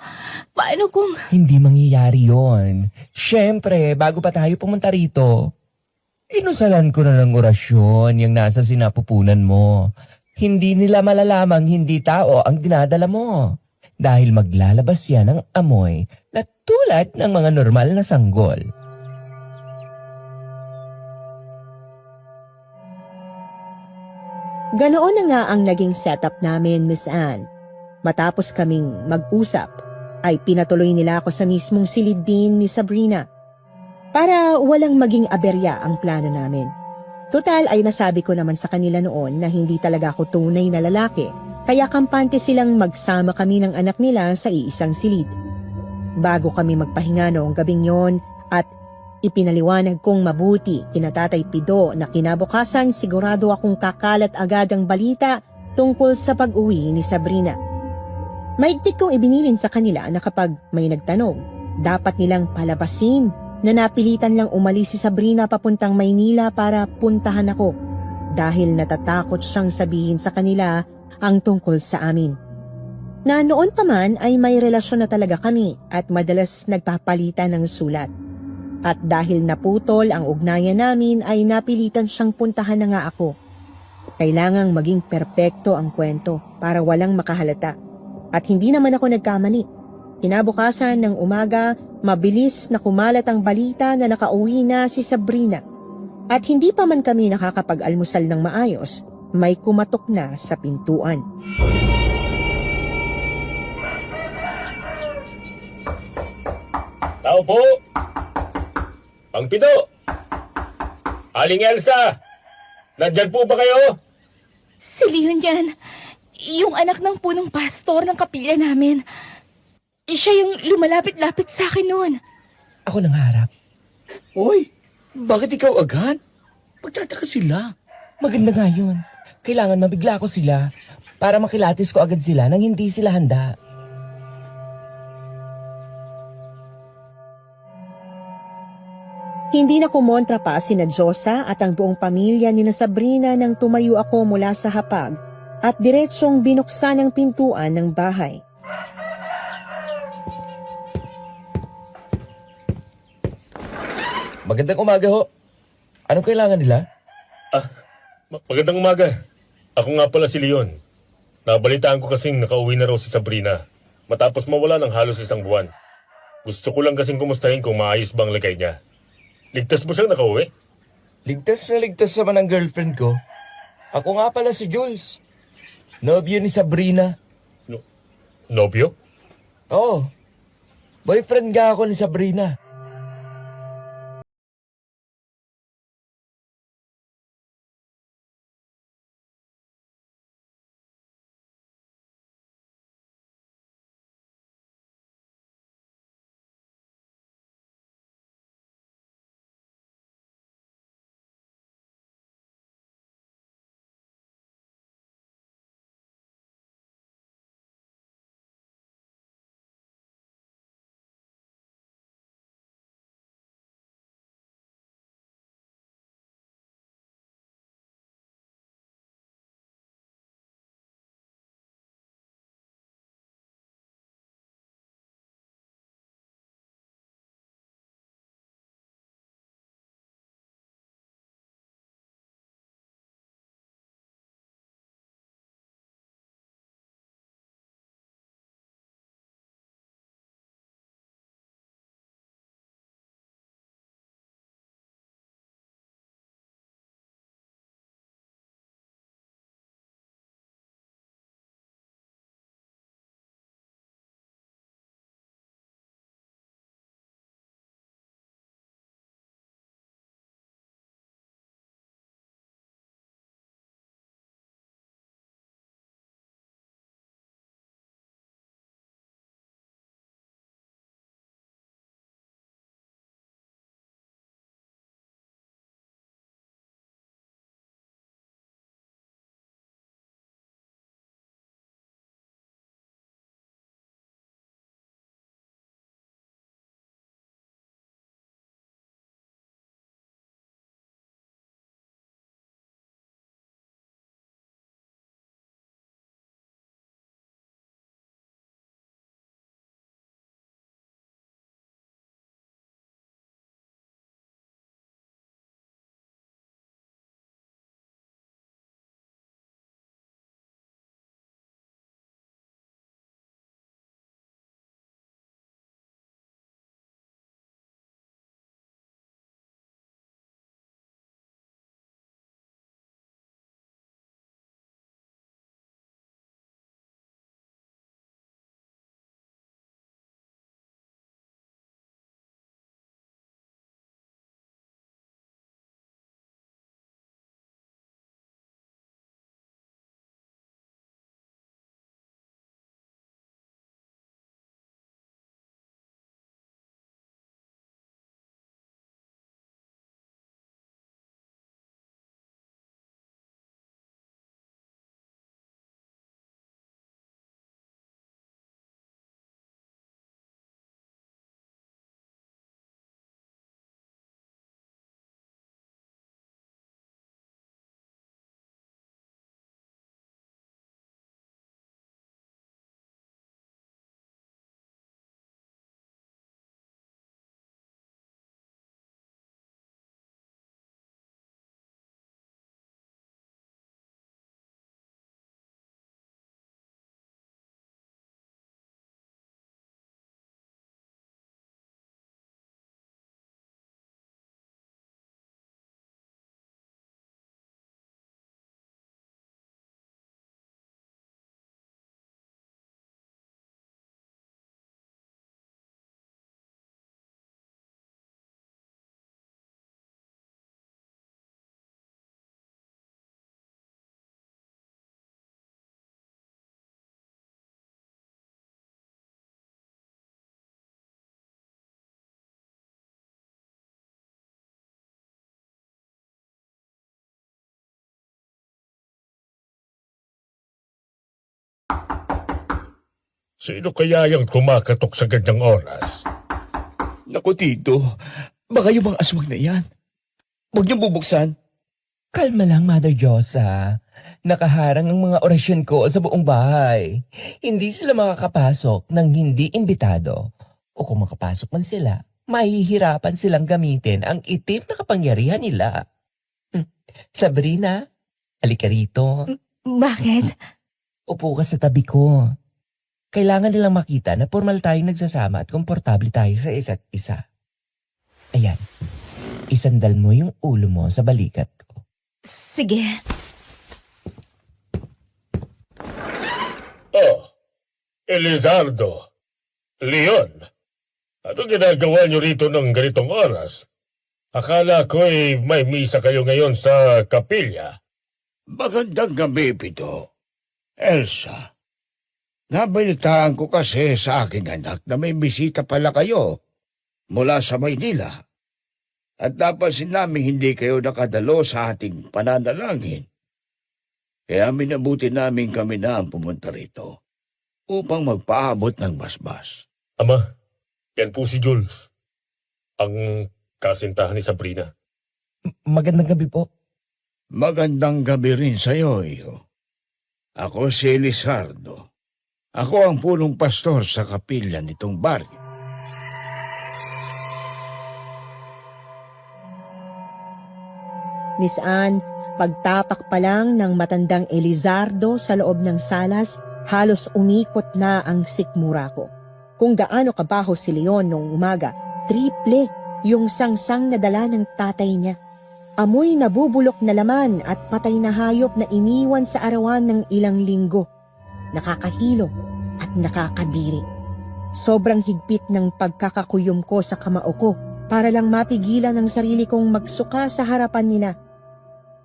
Paano kung... Hindi mangyayari yon. Siyempre, bago pa tayo pumunta rito, inusalan ko na ng orasyon yung nasa sinapupunan mo. Hindi nila malalamang hindi tao ang dinadala mo. Dahil maglalabas yan ng amoy na tulad ng mga normal na sanggol. Ganoon na nga ang naging setup namin, Miss Anne. Matapos kaming mag-usap, ay pinatuloy nila ako sa mismong silid din ni Sabrina para walang maging aberya ang plano namin. Total ay nasabi ko naman sa kanila noon na hindi talaga ako tunay na lalaki, kaya kampante silang magsama kami ng anak nila sa iisang silid. Bago kami magpahinga noong gabing yon at ipinaliwanag kong mabuti kina Tatay Pido na kinabukasan sigurado akong kakalat agad ang balita tungkol sa pag-uwi ni Sabrina. Maigpit kong ibinilin sa kanila na kapag may nagtanong, dapat nilang palabasin na napilitan lang umalis si Sabrina papuntang Maynila para puntahan ako dahil natatakot siyang sabihin sa kanila ang tungkol sa amin. Na noon pa man ay may relasyon na talaga kami at madalas nagpapalitan ng sulat. At dahil naputol ang ugnayan namin ay napilitan siyang puntahan na nga ako. Kailangang maging perpekto ang kwento para walang makahalata. At hindi naman ako nagkamali. Kinabukasan ng umaga, mabilis na kumalat ang balita na nakauwi na si Sabrina. At hindi pa man kami nakakapag-almusal ng maayos, may kumatok na sa pintuan. Tao po! Pang Pido! Aling Elsa! Nandyan po ba kayo? Si Leon yan. Yung anak ng punong pastor ng kapilya namin. Siya yung lumalapit-lapit sa akin noon. Ako nang harap. Hoy, bakit ikaw agad? Magtataka sila. Maganda nga yun. Kailangan mabigla ko sila para makilatis ko agad sila nang hindi sila handa. Hindi na kumontra pa sina Diyosa at ang buong pamilya ni na Sabrina nang tumayo ako mula sa hapag at diretsong binuksan ang pintuan ng bahay. Magandang umaga ho. Anong kailangan nila? Magandang umaga. Ako nga pala si Leon. Nabalitaan ko kasing nakauwi na raw si Sabrina matapos mawala ng halos 1 buwan. Gusto ko lang kasing kumustahin kung maayos bang lagay niya. Ligtas mo siyang nakauwi? Ligtas naman ang girlfriend ko. Ako nga pala si Jules. Nobyo ni Sabrina. Nobyo? Oo. Boyfriend nga ako ni Sabrina. Sino kaya yung kumakatok sa ganyang oras? Naku, Tito. Baka yung mga aswang na yan. Huwag niyong bubuksan. Kalma lang, Mother Josa. Nakaharang ang mga orasyon ko sa buong bahay. Hindi sila makakapasok ng hindi imbitado. O kung makapasok man sila, mahihirapan silang gamitin ang itim na kapangyarihan nila. Sabrina, halika rito. Bakit? Upo ka sa tabi ko. Kailangan nilang makita na formal tayong nagsasama at komportable tayo sa isa't isa. Ayan, isandal mo yung ulo mo sa balikat ko. Sige. Oh, Elizardo. Leon. Ano ginagawa niyo rito ng ganitong oras? Akala ko may misa kayo ngayon sa kapilya. Magandang gabi, Pito. Elsa, nabalitaan ko kasi sa aking anak na may bisita pala kayo mula sa Maynila. At napansin namin hindi kayo nakadalo sa ating pananalangin. Kaya minabuti namin kami na ang pumunta rito upang magpaabot ng basbas. Ama, yan po si Jules. Ang kasintahan ni Sabrina. Magandang gabi po. Magandang gabi rin sa iyo, iyo. Ako si Elizardo. Ako ang punong pastor sa kapilya nitong baryo. Miss Anne, pagtapak pa lang ng matandang Elizardo sa loob ng salas, halos umikot na ang sikmura ko. Kung gaano kabaho si Leon noong umaga, triple yung sangsang na dala ng tatay niya. Amoy nabubulok na laman at patay na hayop na iniwan sa arawan ng ilang linggo. Nakakahilo at nakakadiri. Sobrang higpit ng pagkakakuyom ko sa kamao ko para lang mapigilan ang sarili kong magsuka sa harapan nila.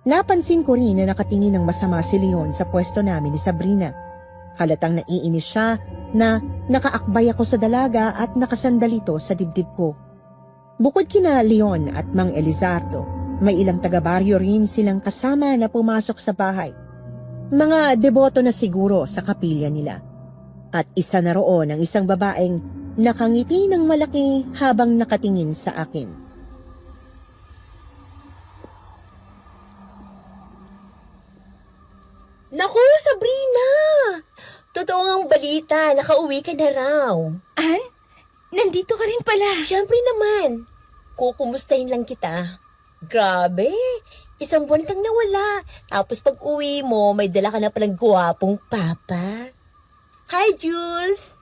Napansin ko rin na nakatingin ng masama si Leon sa pwesto namin ni Sabrina. Halatang naiinis siya na nakaakbay ako sa dalaga at nakasandalito sa dibdib ko. Bukod kina Leon at Mang Elizardo, may ilang taga-baryo rin silang kasama na pumasok sa bahay. Mga deboto na siguro sa kapilya nila. At isa na roon ang isang babaeng nakangiti ng malaki habang nakatingin sa akin. Naku, Sabrina! Totoo ang balita, nakauwi ka na raw. An? Nandito ka rin pala. Siyempre naman, kukumustahin lang kita. Grabe, isang buwan kang nawala. Tapos pag uwi mo, may dala ka na palang gwapong papa. Hi, Jules!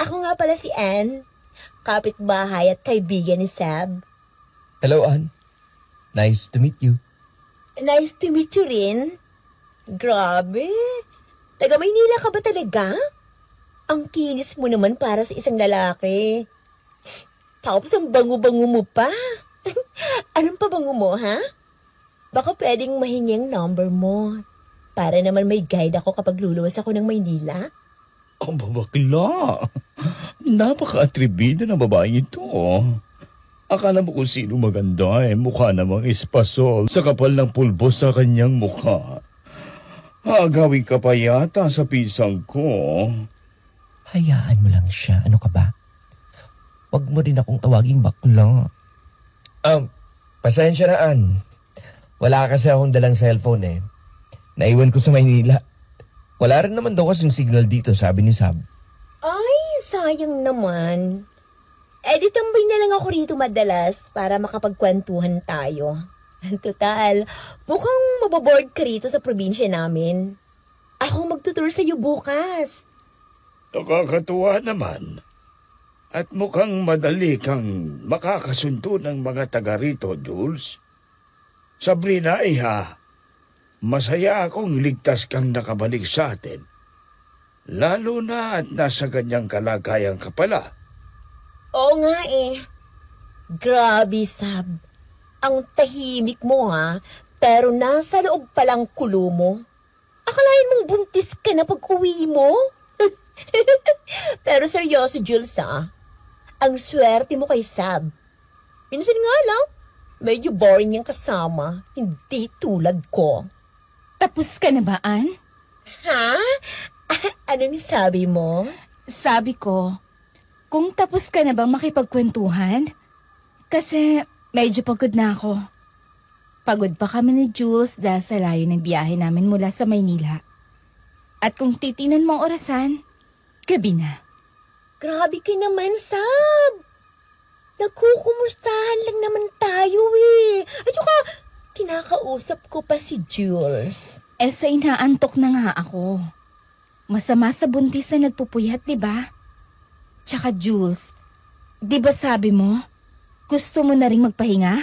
Ako nga pala si Anne, kapitbahay at kaibigan ni Sab. Hello, Ann. Nice to meet you. Nice to meet you rin. Grabe, taga Maynila ka ba talaga? Ang kinis mo naman para sa isang lalaki. Tapos ang bango-bango mo pa. Anong pabango mo, ha? Baka pwedeng mahingi ang number mo. Para naman may guide ako kapag luluwas ako ng Maynila. Ang babakla. Napaka-atribida ng babaeng ito. Akala mo kung sino maganda mukha namang espasol sa kapal ng pulbos sa kanyang mukha. Agawin ka pa yata sa pisang ko. Hayaan mo lang siya. Ano ka ba? Huwag mo rin akong tawaging bakla. Pasensya na, Ann. Wala kasi akong dalang cellphone eh. Naiwan ko sa Maynila. Wala rin naman daw kasing signal dito, sabi ni Sab. Ay, sayang naman. Di tambay na lang ako rito madalas para makapagkwentuhan tayo. Total, mukhang mababoard ka rito sa probinsya namin. Ako magtutur sa iyo bukas. Nakakatuwa naman. At mukhang madali kang makakasundo ng mga taga rito, Jules. Sabrina, iha, masaya akong ligtas kang nakabalik sa atin. Lalo na at nasa ganyang kalagayan ka pala. Oo nga eh. Grabe, Sab. Ang tahimik mo ha, pero nasa loob palang kulo mo. Akalain mong buntis ka na pag uwi mo? Pero seryoso, Jules ha. Ang swerte mo kay Sab. Minsan nga lang, medyo boring yung kasama. Hindi tulad ko. Tapos ka na ba, An? Ha? Anong sabi mo? Sabi ko, kung tapos ka na bang makipagkwentuhan? Kasi medyo pagod na ako. Pagod pa kami ni Jules dahil sa layo ng biyahe namin mula sa Maynila. At kung titinan mo ang orasan, gabi na. Grabe ka naman, Sab. Nagkukumustahan lang naman tayo eh. At saka, kinakausap ko pa si Jules. Sa inaantok na nga ako. Masama sa buntis na nagpupuyat, di ba? Tsaka Jules, di ba sabi mo, gusto mo na rin magpahinga?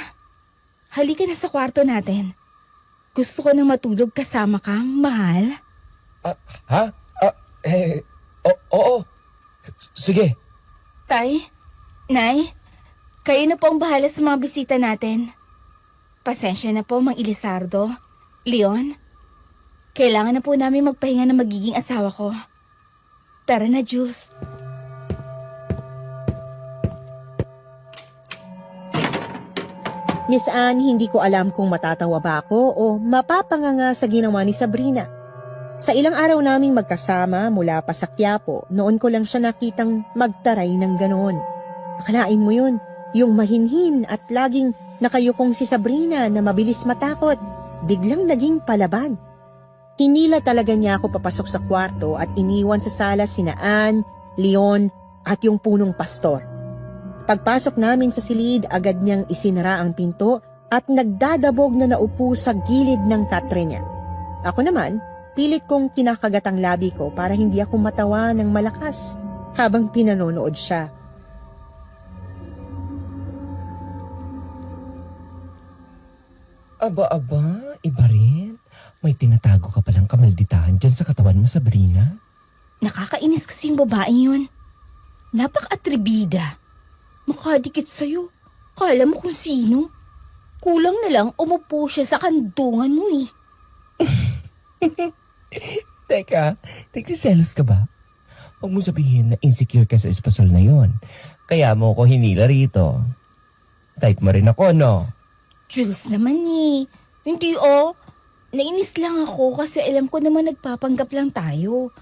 Halika na sa kwarto natin. Gusto ko na matulog kasama ka, mahal. Ha? Oo. Sige. Tay, Nay, kayo na po ang bahala sa mga bisita natin. Pasensya na po, Mang Elisardo. Leon, kailangan na po namin magpahinga ng magiging asawa ko. Tara na, Jules. Miss Anne, hindi ko alam kung matatawa ba ako o mapapanganga sa ginawa ni Sabrina. Sa ilang araw naming magkasama mula pa sa Quiapo, noon ko lang siya nakitang magtaray ng ganoon. Akalain mo yun, yung mahinhin at laging nakayukong si Sabrina na mabilis matakot, biglang naging palaban. Hinila talaga niya ako papasok sa kwarto at iniwan sa sala sina Anne, Leon at yung punong pastor. Pagpasok namin sa silid, agad niyang isinara ang pinto at nagdadabog na naupo sa gilid ng katre niya. Ako naman, pilit kong kinakagat ang labi ko para hindi ako matawa ng malakas habang pinanonood siya. Aba, iba rin. May tinatago ka palang kamalditahan dyan sa katawan mo, Sabrina. Nakakainis kasi yung babaeng yun. Napaka-atribida. Makadikit sa'yo. Kala mo kung sino. Kulang na lang umupo siya sa kandungan mo eh. Teka, nagsiselos ka ba? Huwag mo sabihin na insecure ka sa espasol na yon. Kaya mo ko hinila rito. Type mo rin ako, no? Jules naman eh. Hindi oh. Nainis lang ako kasi alam ko naman nagpapanggap lang tayo.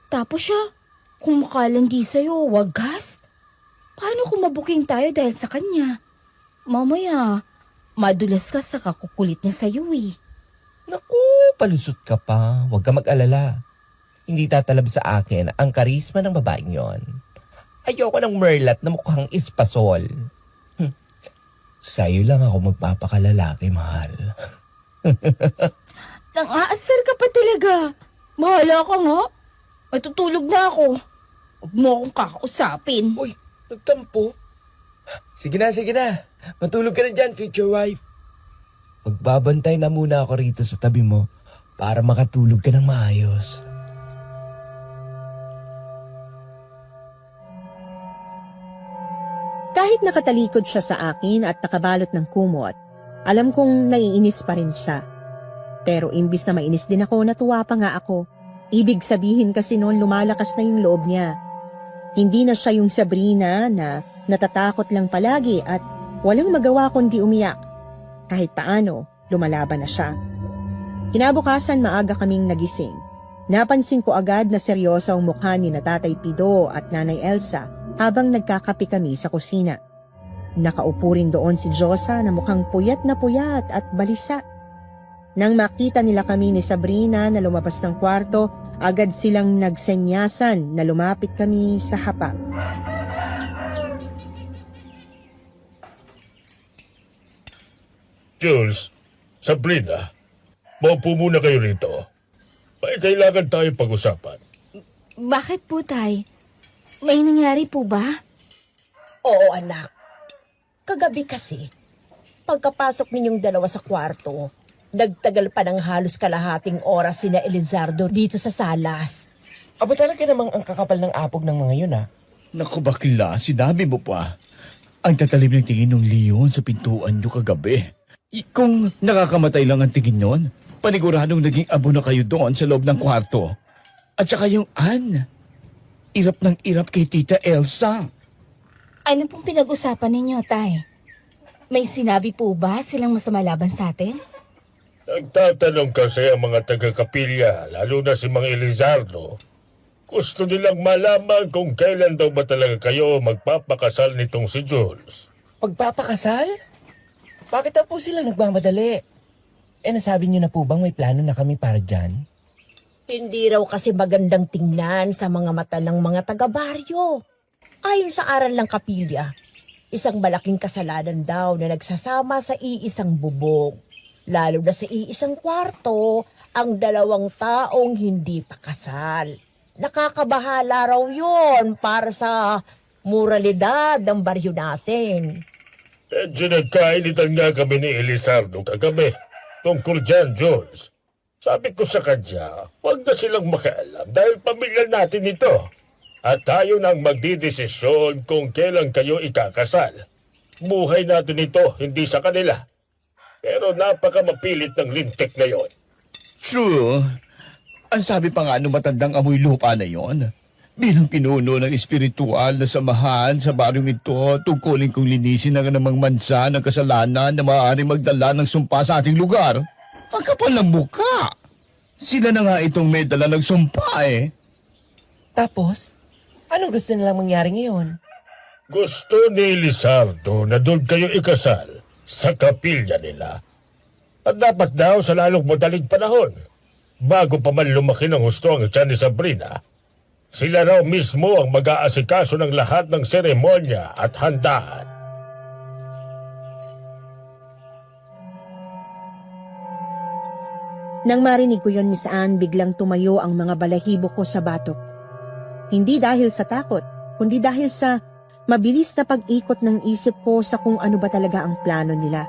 Tapos siya, kung makalandi sa'yo, wagas. Paano kung mabuking tayo dahil sa kanya? Mamaya, madulas ka sa kakukulit niya sa'yo eh. Naku, palusot ka pa. Huwag ka mag-alala. Hindi tatalab sa akin ang karisma ng babaeng yon. Ayoko ng merlat na mukhang espasol. Sa'yo lang ako magpapakalalaki, mahal. Nang-aasar ka pa talaga. Bahala ka nga. Matutulog na ako. Huwag mo akong kakausapin. Uy, nagtampo. Sige na. Matulog ka na dyan, future wife. Magbabantay na muna ako rito sa tabi mo para makatulog ka ng maayos. Kahit nakatalikod siya sa akin at nakabalot ng kumot, alam kong naiinis pa rin siya. Pero imbis na mainis din ako, natuwa pa nga ako. Ibig sabihin kasi noon lumalakas na yung loob niya. Hindi na siya yung Sabrina na natatakot lang palagi at walang magawa kundi umiyak. Kahit paano, lumalaban na siya. Kinabukasan maaga kaming nagising. Napansin ko agad na seryoso ang mukha ni na Tatay Pido at Nanay Elsa habang nagkakape kami sa kusina. Nakaupo rin doon si Josa na mukhang puyat at balisa. Nang makita nila kami ni Sabrina na lumabas ng kwarto, agad silang nagsenyasan na lumapit kami sa hapa. Jules, Sabrina, maupo muna kayo rito. May kailangan tayo pag-usapan. Bakit po, Tay? May nangyari po ba? Oo, anak. Kagabi kasi, pagkapasok ninyong dalawa sa kwarto, nagtagal pa ng halos kalahating oras sina Elizardo dito sa salas. Aba talaga namang ang kakapal ng apog ng mga yun, ha? Naku bakla, sinabi mo pa. Ang tatalim ng tingin ng Leon sa pintuan nyo kagabi. Kung nakakamatay lang ang tingin nun, paniguradong naging abo na kayo doon sa loob ng kwarto. At saka yung Anne, irap ng irap kay Tita Elsa. Ano pong pinag-usapan ninyo, Tay? May sinabi po ba silang masama laban sa atin? Nagtatanong kasi ang mga taga-kapilya, lalo na si Mang Elizardo, Gusto nilang malaman kung kailan daw ba talaga kayo magpapakasal nitong si Jules. Pagpapakasal? Bakit na po sila nagmamadali? Nasabi niyo na po bang may plano na kami para dyan? Hindi raw kasi magandang tingnan sa mga mata ng mga taga-baryo. Ayon sa aral ng kapilya, isang malaking kasalanan daw na nagsasama sa iisang bubong. Lalo na sa iisang kwarto, ang dalawang taong hindi pa kasal. Nakakabahala raw yon para sa moralidad ng baryo natin. Medyo nagkainitan nga kami ni Elizardo kagabi tungkol dyan, Jules. Sabi ko sa kanya, huwag na silang makialam dahil pamilya natin ito. At tayo nang magdidesisyon kung kailan kayo ikakasal. Buhay natin ito, hindi sa kanila. Pero napakamapilit ng lintik ngayon. True. Ang sabi pa nga nung matandang amoy lupa na yon, bilang pinuno ng espiritual na samahan sa baryong ito, tungkulin kong linisin ang namang mansa ng kasalanan na maaaring magdala ng sumpa sa ating lugar. Ang kapal ng buka! Sila na nga itong may dala ng sumpa eh. Tapos, anong gusto nilang mangyari ngayon? Gusto ni Elizardo na doon kayo ikasal sa kapilya nila. At dapat daw sa lalong madaling panahon, bago pa man lumaki ng husto ang tiyan ni Sabrina, sila raw mismo ang mag-aasikaso ng lahat ng seremonya at handaan. Nang marinig ko yon, Miss Anne, biglang tumayo ang mga balahibo ko sa batok. Hindi dahil sa takot, kundi dahil sa mabilis na pag-ikot ng isip ko sa kung ano ba talaga ang plano nila.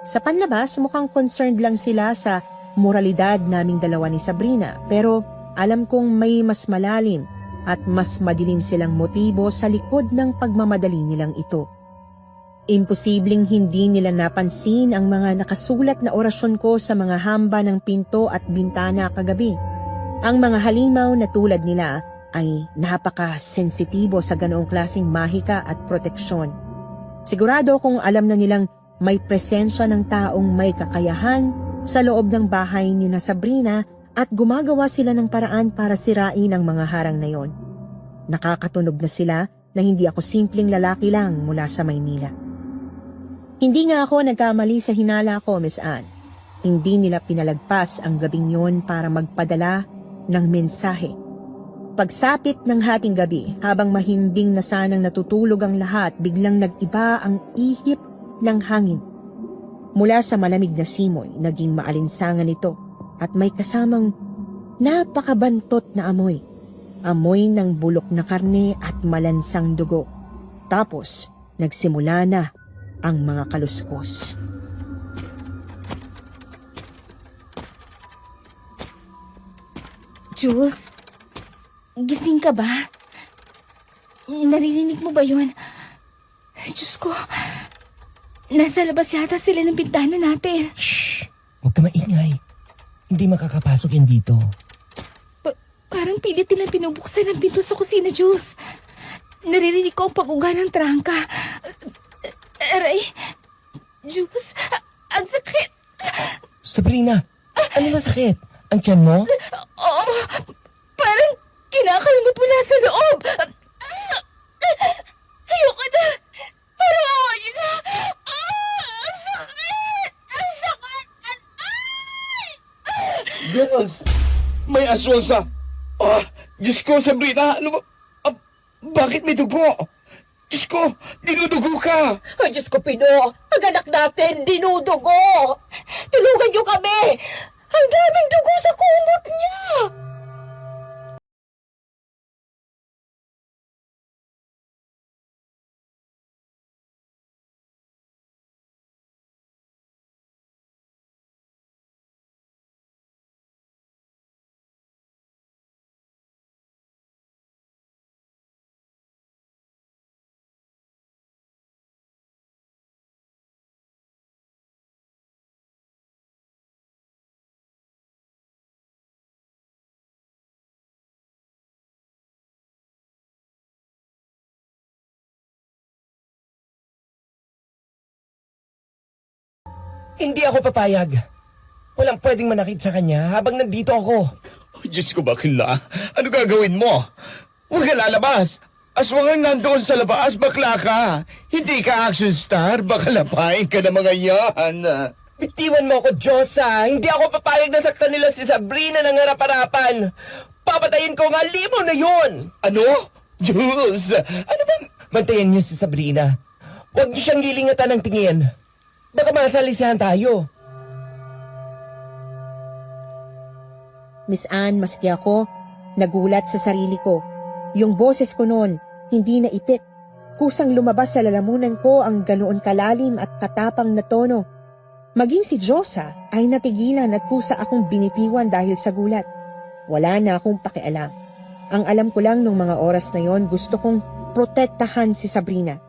Sa panlabas, mukhang concerned lang sila sa moralidad naming dalawa ni Sabrina, pero alam kong may mas malalim at mas madilim silang motibo sa likod ng pagmamadali nilang ito. Imposibleng hindi nila napansin ang mga nakasulat na orasyon ko sa mga hamba ng pinto at bintana kagabi. Ang mga halimaw na tulad nila ay napaka-sensitibo sa ganoong klaseng mahika at proteksyon. Sigurado kung alam na nilang may presensya ng taong may kakayahan sa loob ng bahay ni na Sabrina at gumagawa sila ng paraan para sirain ang mga harang na yon. Nakakatunog na sila na hindi ako simpleng lalaki lang mula sa Maynila. Hindi nga ako nagkamali sa hinala ko, Miss Anne. Hindi nila pinalagpas ang gabing yon para magpadala ng mensahe. Pagsapit ng hating gabi, habang mahimbing na sanang natutulog ang lahat, biglang nag-iba ang ihip ng hangin. Mula sa malamig na simoy, naging maalinsangan ito at may kasamang napakabantot na amoy. Amoy ng bulok na karne at malansang dugo. Tapos, nagsimula na ang mga kaluskos. Jules, gising ka ba? Naririnig mo ba yun? Diyos ko, nasa labas yata sila ng bintana natin. Shh! Huwag ka maingay. Hindi makakapasok yan dito. Parang pilit nilang pinubuksan ang pinto sa kusina, Jules. Naririnig ko ang pag-uga ng trangka. Aray, Jules, ang sakit. Sabrina, ano ba sakit? Ang tiyan mo? Oo, parang kinakalimot mo na sa loob. Ayoko na. Parang awa niyo na. Ang sakit! Ang sakit! Diyos! May aswang sa... Diyos ko, Sabrina! Ano ba? Bakit may dugo? Diyos ko, dinudugo ka! Ay, Diyos ko, Pino, ang anak natin, dinudugo. Tulungan niyo kami. Ang daming dugo sa kumot niya. Hindi ako papayag. Walang pwedeng manakit sa kanya habang nandito ako. Oh, Diyos ko, bakla. Ano gagawin mo? Huwag ka lalabas. Aswangan nandoon sa labas, bakla ka. Hindi ka action star, baka lapain ka ng mga yan. Bitiwan mo ako, Diyosa. Hindi ako papayag na saktan nila si Sabrina ng harap-harapan. Papatayin ko nga limo na yon. Ano? Diyos! Ano bang... Bantayan niyo si Sabrina. Huwag niyo siyang lilingatan ng tingin. Baka masalisihan tayo. Miss Anne, maski ako, nagulat sa sarili ko. Yung boses ko noon, hindi na ipit. Kusang lumabas sa lalamunan ko ang ganoon kalalim at katapang na tono. Maging si Diyosa ay natigilan at kusa akong binitiwan dahil sa gulat. Wala na akong pakialam. Ang alam ko lang nung mga oras na yon, gusto kong protektahan si Sabrina.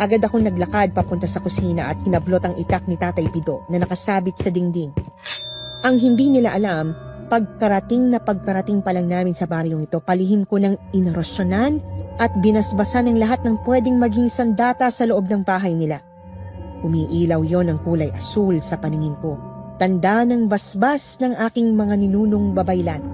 Agad akong naglakad papunta sa kusina at hinablot ang itak ni Tatay Pido na nakasabit sa dingding. Ang hindi nila alam, pagkarating pa lang namin sa baryong ito, palihim ko ng inerosyonan at binasbasan ng lahat ng pwedeng maging sandata sa loob ng bahay nila. Umiilaw yon ng kulay asul sa paningin ko, tanda ng basbas ng aking mga ninunong babaylan.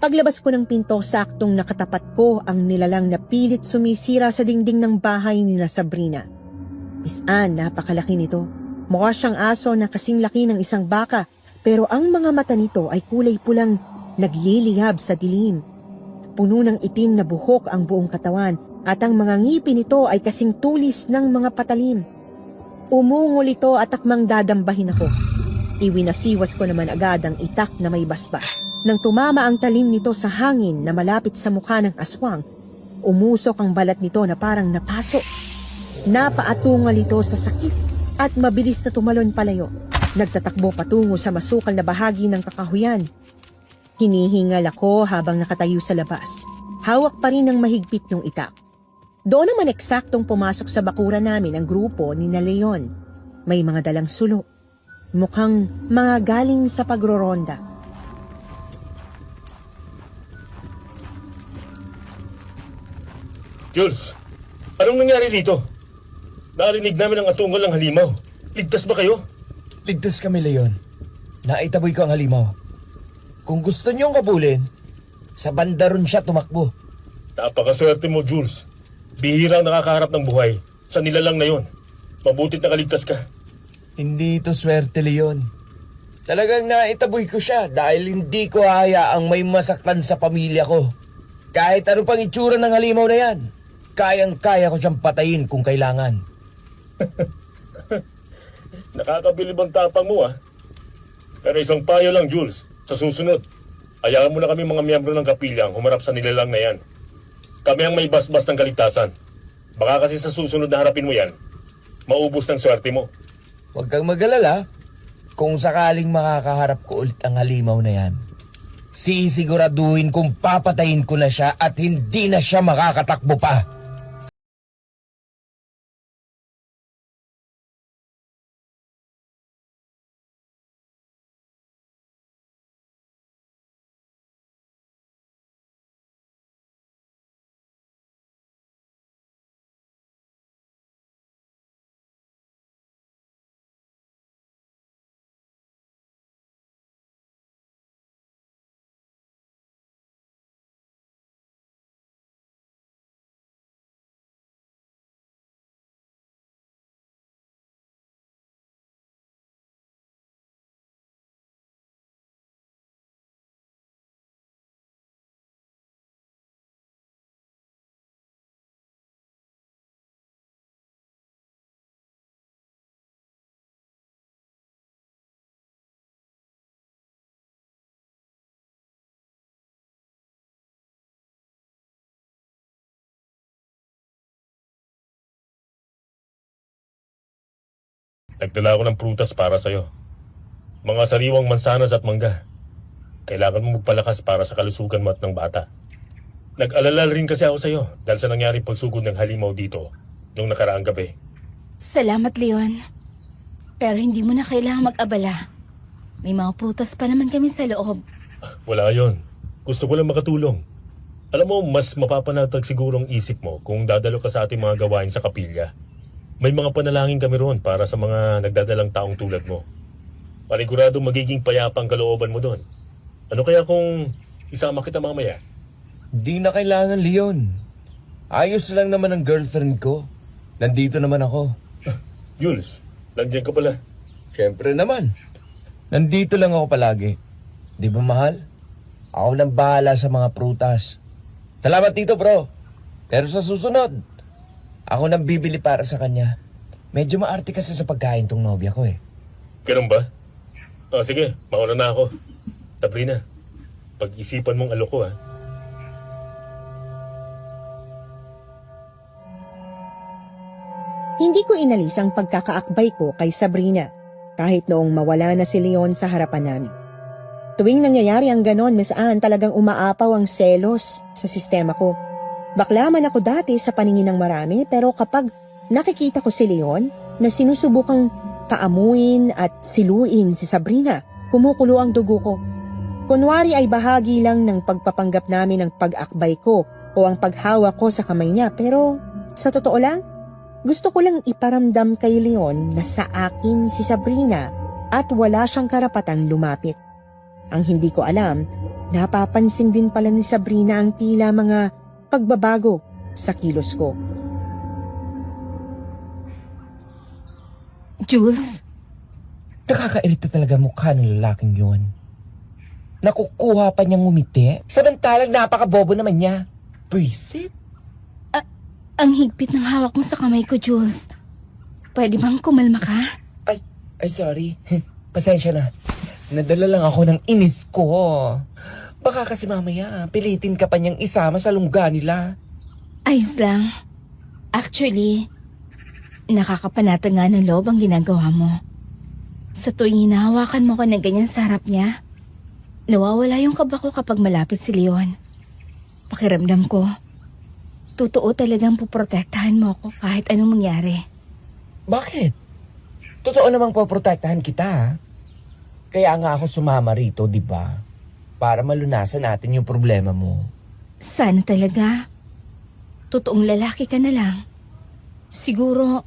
Paglabas ko ng pinto, saktong nakatapat ko ang nilalang na pilit sumisira sa dingding ng bahay nila Sabrina. Miss Anne, napakalaki nito. Mukha siyang aso na kasing laki ng isang baka, pero ang mga mata nito ay kulay pulang nagliliyab sa dilim. Puno ng itim na buhok ang buong katawan at ang mga ngipin nito ay kasing tulis ng mga patalim. Umungol ito at akmang dadambahin ako. Iwinasiwas ko naman agad ang itak na may basbas. Nang tumama ang talim nito sa hangin na malapit sa mukha ng aswang, umusok ang balat nito na parang napasok. Napaatungal ito sa sakit at mabilis na tumalon palayo. Nagtatakbo patungo sa masukal na bahagi ng kakahuyan. Hinihingal ako habang nakatayo sa labas. Hawak pa rin ng mahigpit yung itak. Doon naman eksaktong pumasok sa bakura namin ang grupo ni na Leon. May mga dalang sulo. Mukhang mga galing sa pagroronda. Jules, anong nangyari dito? Narinig namin ang atungal ng halimaw. Ligtas ba kayo? Ligtas kami, Leon. Naitaboy ko ang halimaw. Kung gusto niyong kabulin, sa banda ron siya tumakbo. Napakaswerte mo, Jules. Bihira ang nakakaharap ng buhay. Sa nilalang na yon. Mabutit nakaligtas ka. Hindi ito swerte, Leon. Talagang naitaboy ko siya dahil hindi ko hayaang may masaktan sa pamilya ko. Kahit ano pang itsura ng halimaw na yan, kayang-kaya ko siyang patayin kung kailangan. Nakakabilib ang tapang mo, ah. Pero isang payo lang, Jules. Sa susunod, hayaan mo na kami mga miyembro ng kapilya ang humarap sa nilalang na yan. Kami ang may basbas ng kaligtasan. Baka kasi sa susunod na harapin mo yan, maubos ng swerte mo. Huwag kang mag-alala. Kung sakaling makakaharap ko ulit ang halimaw na yan, sisiguraduhin kung papatayin ko na siya at hindi na siya makakatakbo pa. Nagdala ako ng prutas para sa'yo. Mga sariwang mansanas at mangga. Kailangan mo magpalakas para sa kalusugan mo at ng bata. Nag-alala rin kasi ako sa'yo dahil sa nangyaring pagsugod ng halimaw dito noong nakaraang gabi. Salamat, Leon. Pero hindi mo na kailangang mag-abala. May mga prutas pa naman kami sa loob. Wala yon. Gusto ko lang makatulong. Alam mo, mas mapapanatag siguro ang isip mo kung dadalo ka sa ating mga gawain sa kapilya. May mga panalangin kami roon para sa mga nagdadalang taong tulad mo. Panigurado magiging payapa ang kalooban mo doon. Ano kaya kung isama kita mamaya? Di na kailangan, Leon. Ayos lang naman ang girlfriend ko. Nandito naman ako. Jules, nandiyan ka pala. Siyempre naman. Nandito lang ako palagi. Di ba, mahal? Ako nang bahala sa mga prutas. Salamat dito, bro. Pero sa susunod, ako nang bibili para sa kanya. Medyo maarte kasi sa pagkain tong nobya ko eh. Ganun ba? Sige, mauna na ako. Sabrina, pag-isipan mong aloko ha. Hindi ko inalis ang pagkakaakbay ko kay Sabrina kahit noong mawala na si Leon sa harapan namin. Tuwing nangyayari ang ganon, Miss Anne, talagang umaapaw ang selos sa sistema ko. Bakla man ako dati sa paningin ng marami, pero kapag nakikita ko si Leon na sinusubukang kaamuin at siluin si Sabrina, kumukulo ang dugo ko. Kunwari ay bahagi lang ng pagpapanggap namin ng pag-akbay ko o ang paghawak ko sa kamay niya, pero sa totoo lang, gusto ko lang iparamdam kay Leon na sa akin si Sabrina at wala siyang karapatang lumapit. Ang hindi ko alam, napapansin din pala ni Sabrina ang tila mga pagbabago sa kilos ko. Jules, Nakakairita talaga mukha ng lalaking yun. Nakukuha pa niyang ngumiti, samantalang napakabobo naman niya. Buisit. ang higpit ng hawak mo sa kamay ko, Jules. Pwede bang kumalma ka? Ay sorry. Pasensya na. Nadala lang ako ng inis ko. Baka kasi mamaya, pilitin ka pa niyang isama sa lungga nila. Ayos lang. Actually, nakakapanata nga ng loob ang ginagawa mo. Sa tuwing hinahawakan mo ko ng ganyan sa harap niya, nawawala yung kaba ko kapag malapit si Leon. Pakiramdam ko, totoo talagang puprotektahan mo ako kahit anong mangyari. Bakit? Totoo namang poprotektahan kita. Kaya nga ako sumama rito, di ba? Para malunasan natin yung problema mo. Sana talaga. Totoong lalaki ka na lang. Siguro,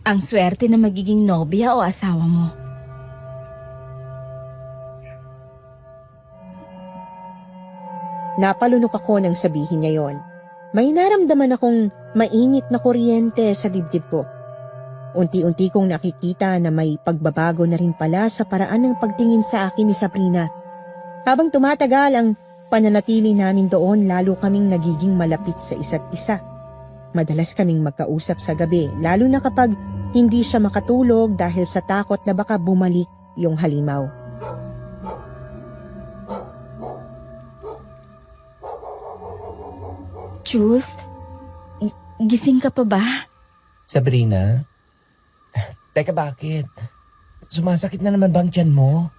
ang swerte na magiging nobya o asawa mo. Napalunok ako nang sabihin niya yon. May naramdaman akong mainit na kuryente sa dibdib ko. Unti-unti kong nakikita na may pagbabago na rin pala sa paraan ng pagtingin sa akin ni Sabrina. Habang tumatagal ang pananatili namin doon, lalo kaming nagiging malapit sa isa't isa. Madalas kaming magkausap sa gabi, lalo na kapag hindi siya makatulog dahil sa takot na baka bumalik yung halimaw. Jules, gising ka pa ba? Sabrina? Teka, bakit? Sumasakit na naman bang tiyan mo?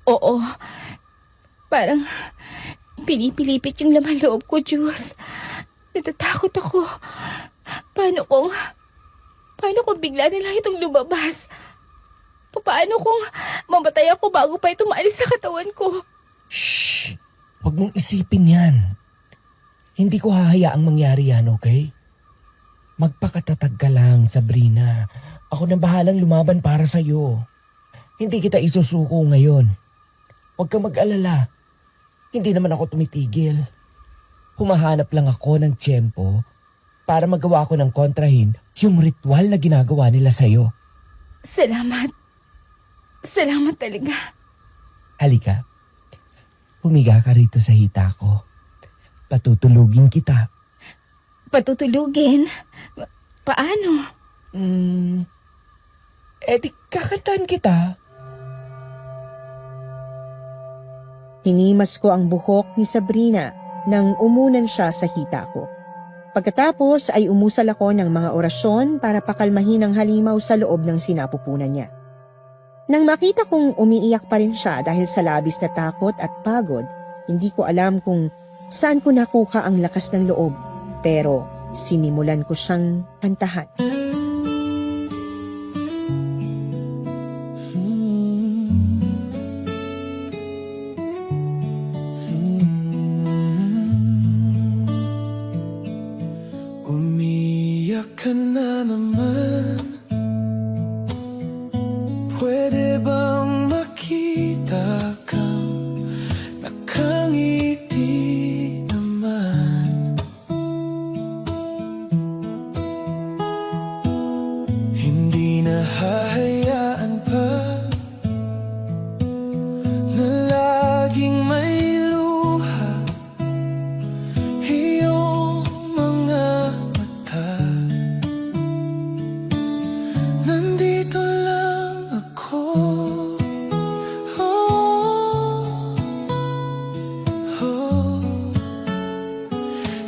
Oo. Parang pinipilipit yung laman loob ko, Jules. Natatakot ako. Paano kung bigla na lang itong lumabas? Paano kung mamatay ako bago pa ito maalis sa katawan ko? Shh! Huwag mong isipin yan. Hindi ko hahayaang mangyari yan, okay? Magpakatatag ka lang, Sabrina. Ako nang bahalang lumaban para sa'yo. Hindi kita isusuko ngayon. Huwag kang mag-alala. Hindi naman ako tumitigil. Humahanap lang ako ng tiyempo para magawa ko ng kontrahin yung ritual na ginagawa nila sa'yo. Salamat. Salamat talaga. Halika. Humiga ka rito sa hita ko. Patutulugin kita. Patutulugin? Paano? Di kakantahan kita. Hinimas ko ang buhok ni Sabrina nang umunan siya sa hita ko. Pagkatapos ay umusal ako ng mga orasyon para pakalmahin ang halimaw sa loob ng sinapupunan niya. Nang makita kong umiiyak pa rin siya dahil sa labis na takot at pagod, hindi ko alam kung saan ko nakuha ang lakas ng loob, pero sinimulan ko siyang kantahan. Umiyak ka na naman. Pwede bang may luha, iyong mga mata. Nandito lang ako.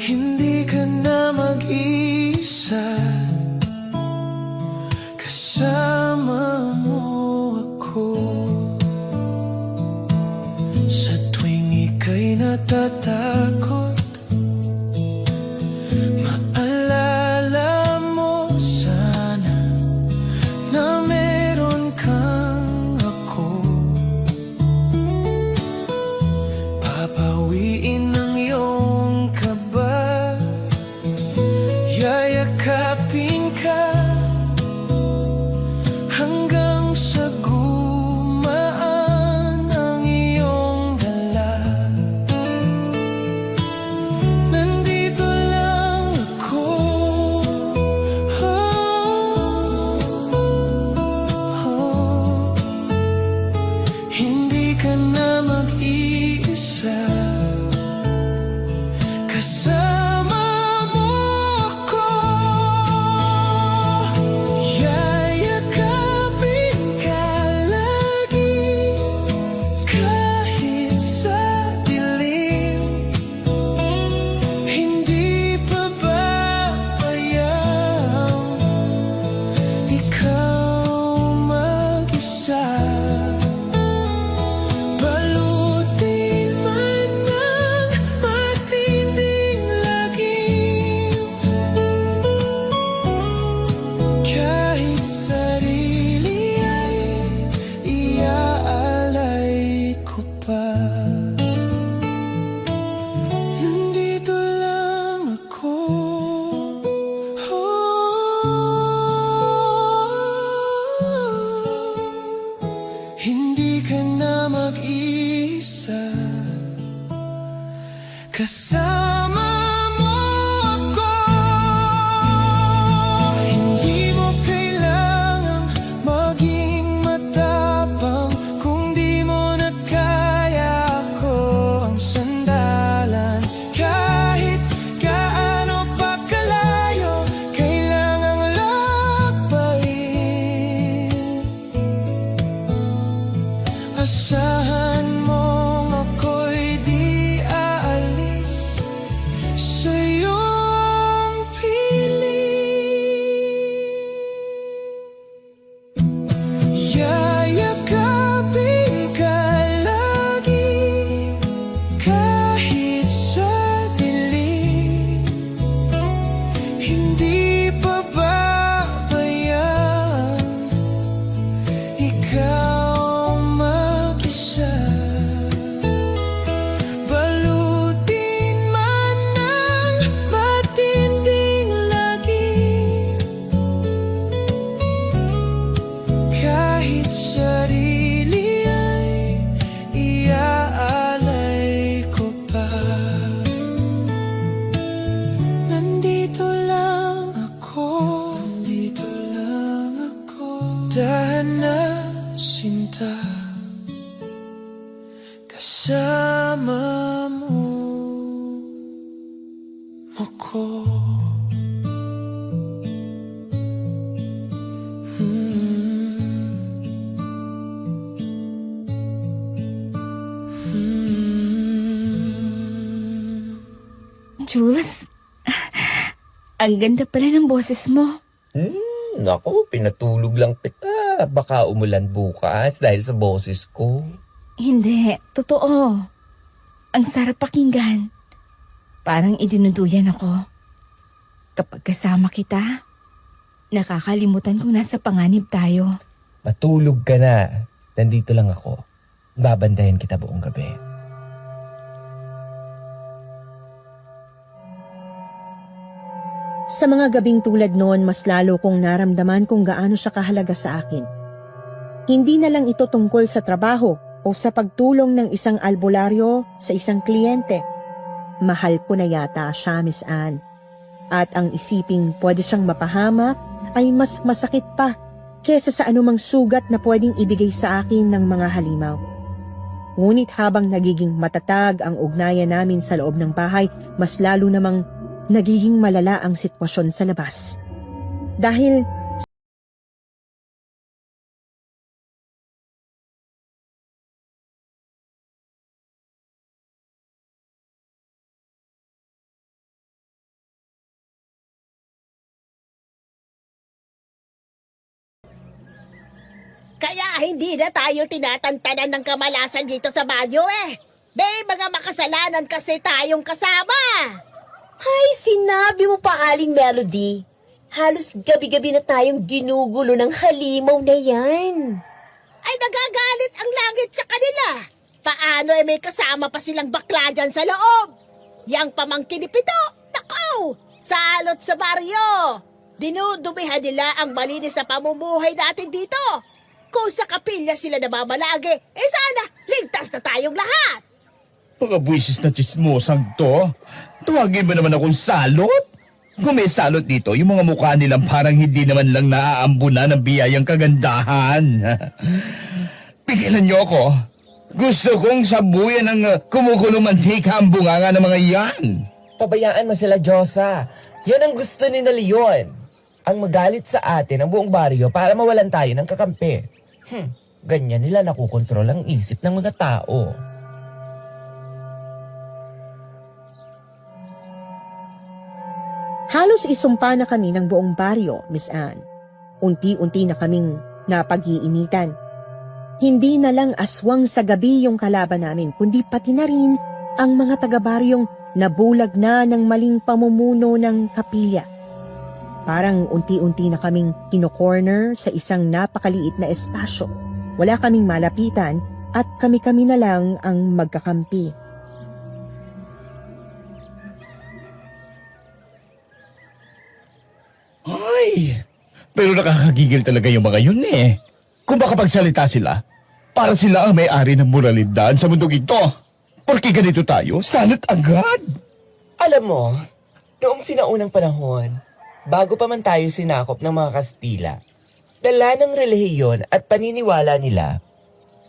Hindi ka na mag-iisa, kasama mo ako. Sa tuwing ika'y natatakot, maalala mo sana na meron kang ako. Papawiin ang iyong kaba, yayakapin ka hanggang sa gumaan ang iyong dala. Nandito lang ako. Hindi ka na mag-iisa, kasama mo ako. Yayakapin ka lagi, kahit sa dilim. Hindi pababayaan ikaw mag-isa. Balutin man ng matinding lagim, kahit sarili ay iaalay ko pa. Nandito lang ako. Hindi ka na mag-iisa, kasama mo ako. Hindi mo kailangang maging matapang kung di mo na kaya ako ang sandalan. Kahit gaano pa kalayo, kailangang lakbayin. Asahan mong ako'y di aalis sa iyong piling. Yayakapin ka lagi, kahit sa dilim. Hindi pababayaan ikaw mag-isa. Balutin man ng matinding lagim, kahit sarili ay iaalay ko pa. Nandito lang ako. Nandito lang ako. Dahan na sinta, kasama mo ako. Jules, ang ganda pala ng boses mo. Naku, pinatulog lang kita. Baka umulan bukas dahil sa boses ko. Hindi, totoo. Ang sarap pakinggan. Parang idinuduyan ako. Kapag kasama kita, nakakalimutan kong nasa panganib tayo. Matulog ka na. Nandito lang ako. Babandayan kita buong gabi. Sa mga gabing tulad noon, mas lalo kong naramdaman kung gaano siya kahalaga sa akin. Hindi na lang ito tungkol sa trabaho o sa pagtulong ng isang albularyo sa isang kliyente. Mahal ko na yata siya, Miss Anne. At ang isiping pwede siyang mapahamak ay mas masakit pa kesa sa anumang sugat na pwedeng ibigay sa akin ng mga halimaw. Ngunit habang nagiging matatag ang ugnayan namin sa loob ng bahay, mas lalo namang nagiging malala ang sitwasyon sa labas. Dahil Kaya hindi na tayo tinatantanan ng kamalasan dito sa banyo eh. May mga makasalanan kasi tayong kasama. Ay, sinabi mo pa, Aling Melody. Halos gabi-gabi na tayong ginugulo ng halimaw na yan. Ay nagagalit ang langit sa kanila. Paano may kasama pa silang bakla dyan sa loob? Yang pamangkin ni Pito, nakaw, salot sa baryo. Dinudumihan nila ang malinis na pamumuhay natin dito. Kung sa kapilya sila namamalagi, sana ligtas na tayong lahat. Mga buwisis na chismosang to. Tuwagin mo naman akong salot. Kung may salot dito, yung mga mukha nilang parang hindi naman lang naaambunan ng biyayang kagandahan. Pigilan niyo ako. Gusto kong sabuyan ng kumukulong mantika ang bunganga ng mga yan. Pabayaan mo sila, Diyosa. Yan ang gusto ni na Leon. Ang magalit sa atin ang buong baryo para mawalan tayo ng kakampi. Ganyan nila nakukontrol ang isip ng mga tao. halos isumpa na kami ng buong baryo, Miss Anne. Unti-unti na kaming napag-iinitan. Hindi na lang aswang sa gabi yung kalaban namin, kundi pati na rin ang mga taga-baryong nabulag na ng maling pamumuno ng kapilya. Parang unti-unti na kaming kino-corner sa isang napakaliit na espasyo. Wala kaming malapitan at kami-kami na lang ang magkakampi. Ay, pero nakakagigil talaga yung mga yun eh. Kung makapagsalita sila, para sila ang may-ari ng moralidad sa mundong ito. Porque ganito tayo, salot agad. Alam mo, noong sinaunang panahon, bago pa man tayo sinakop ng mga Kastila, dala ng relihiyon at paniniwala nila,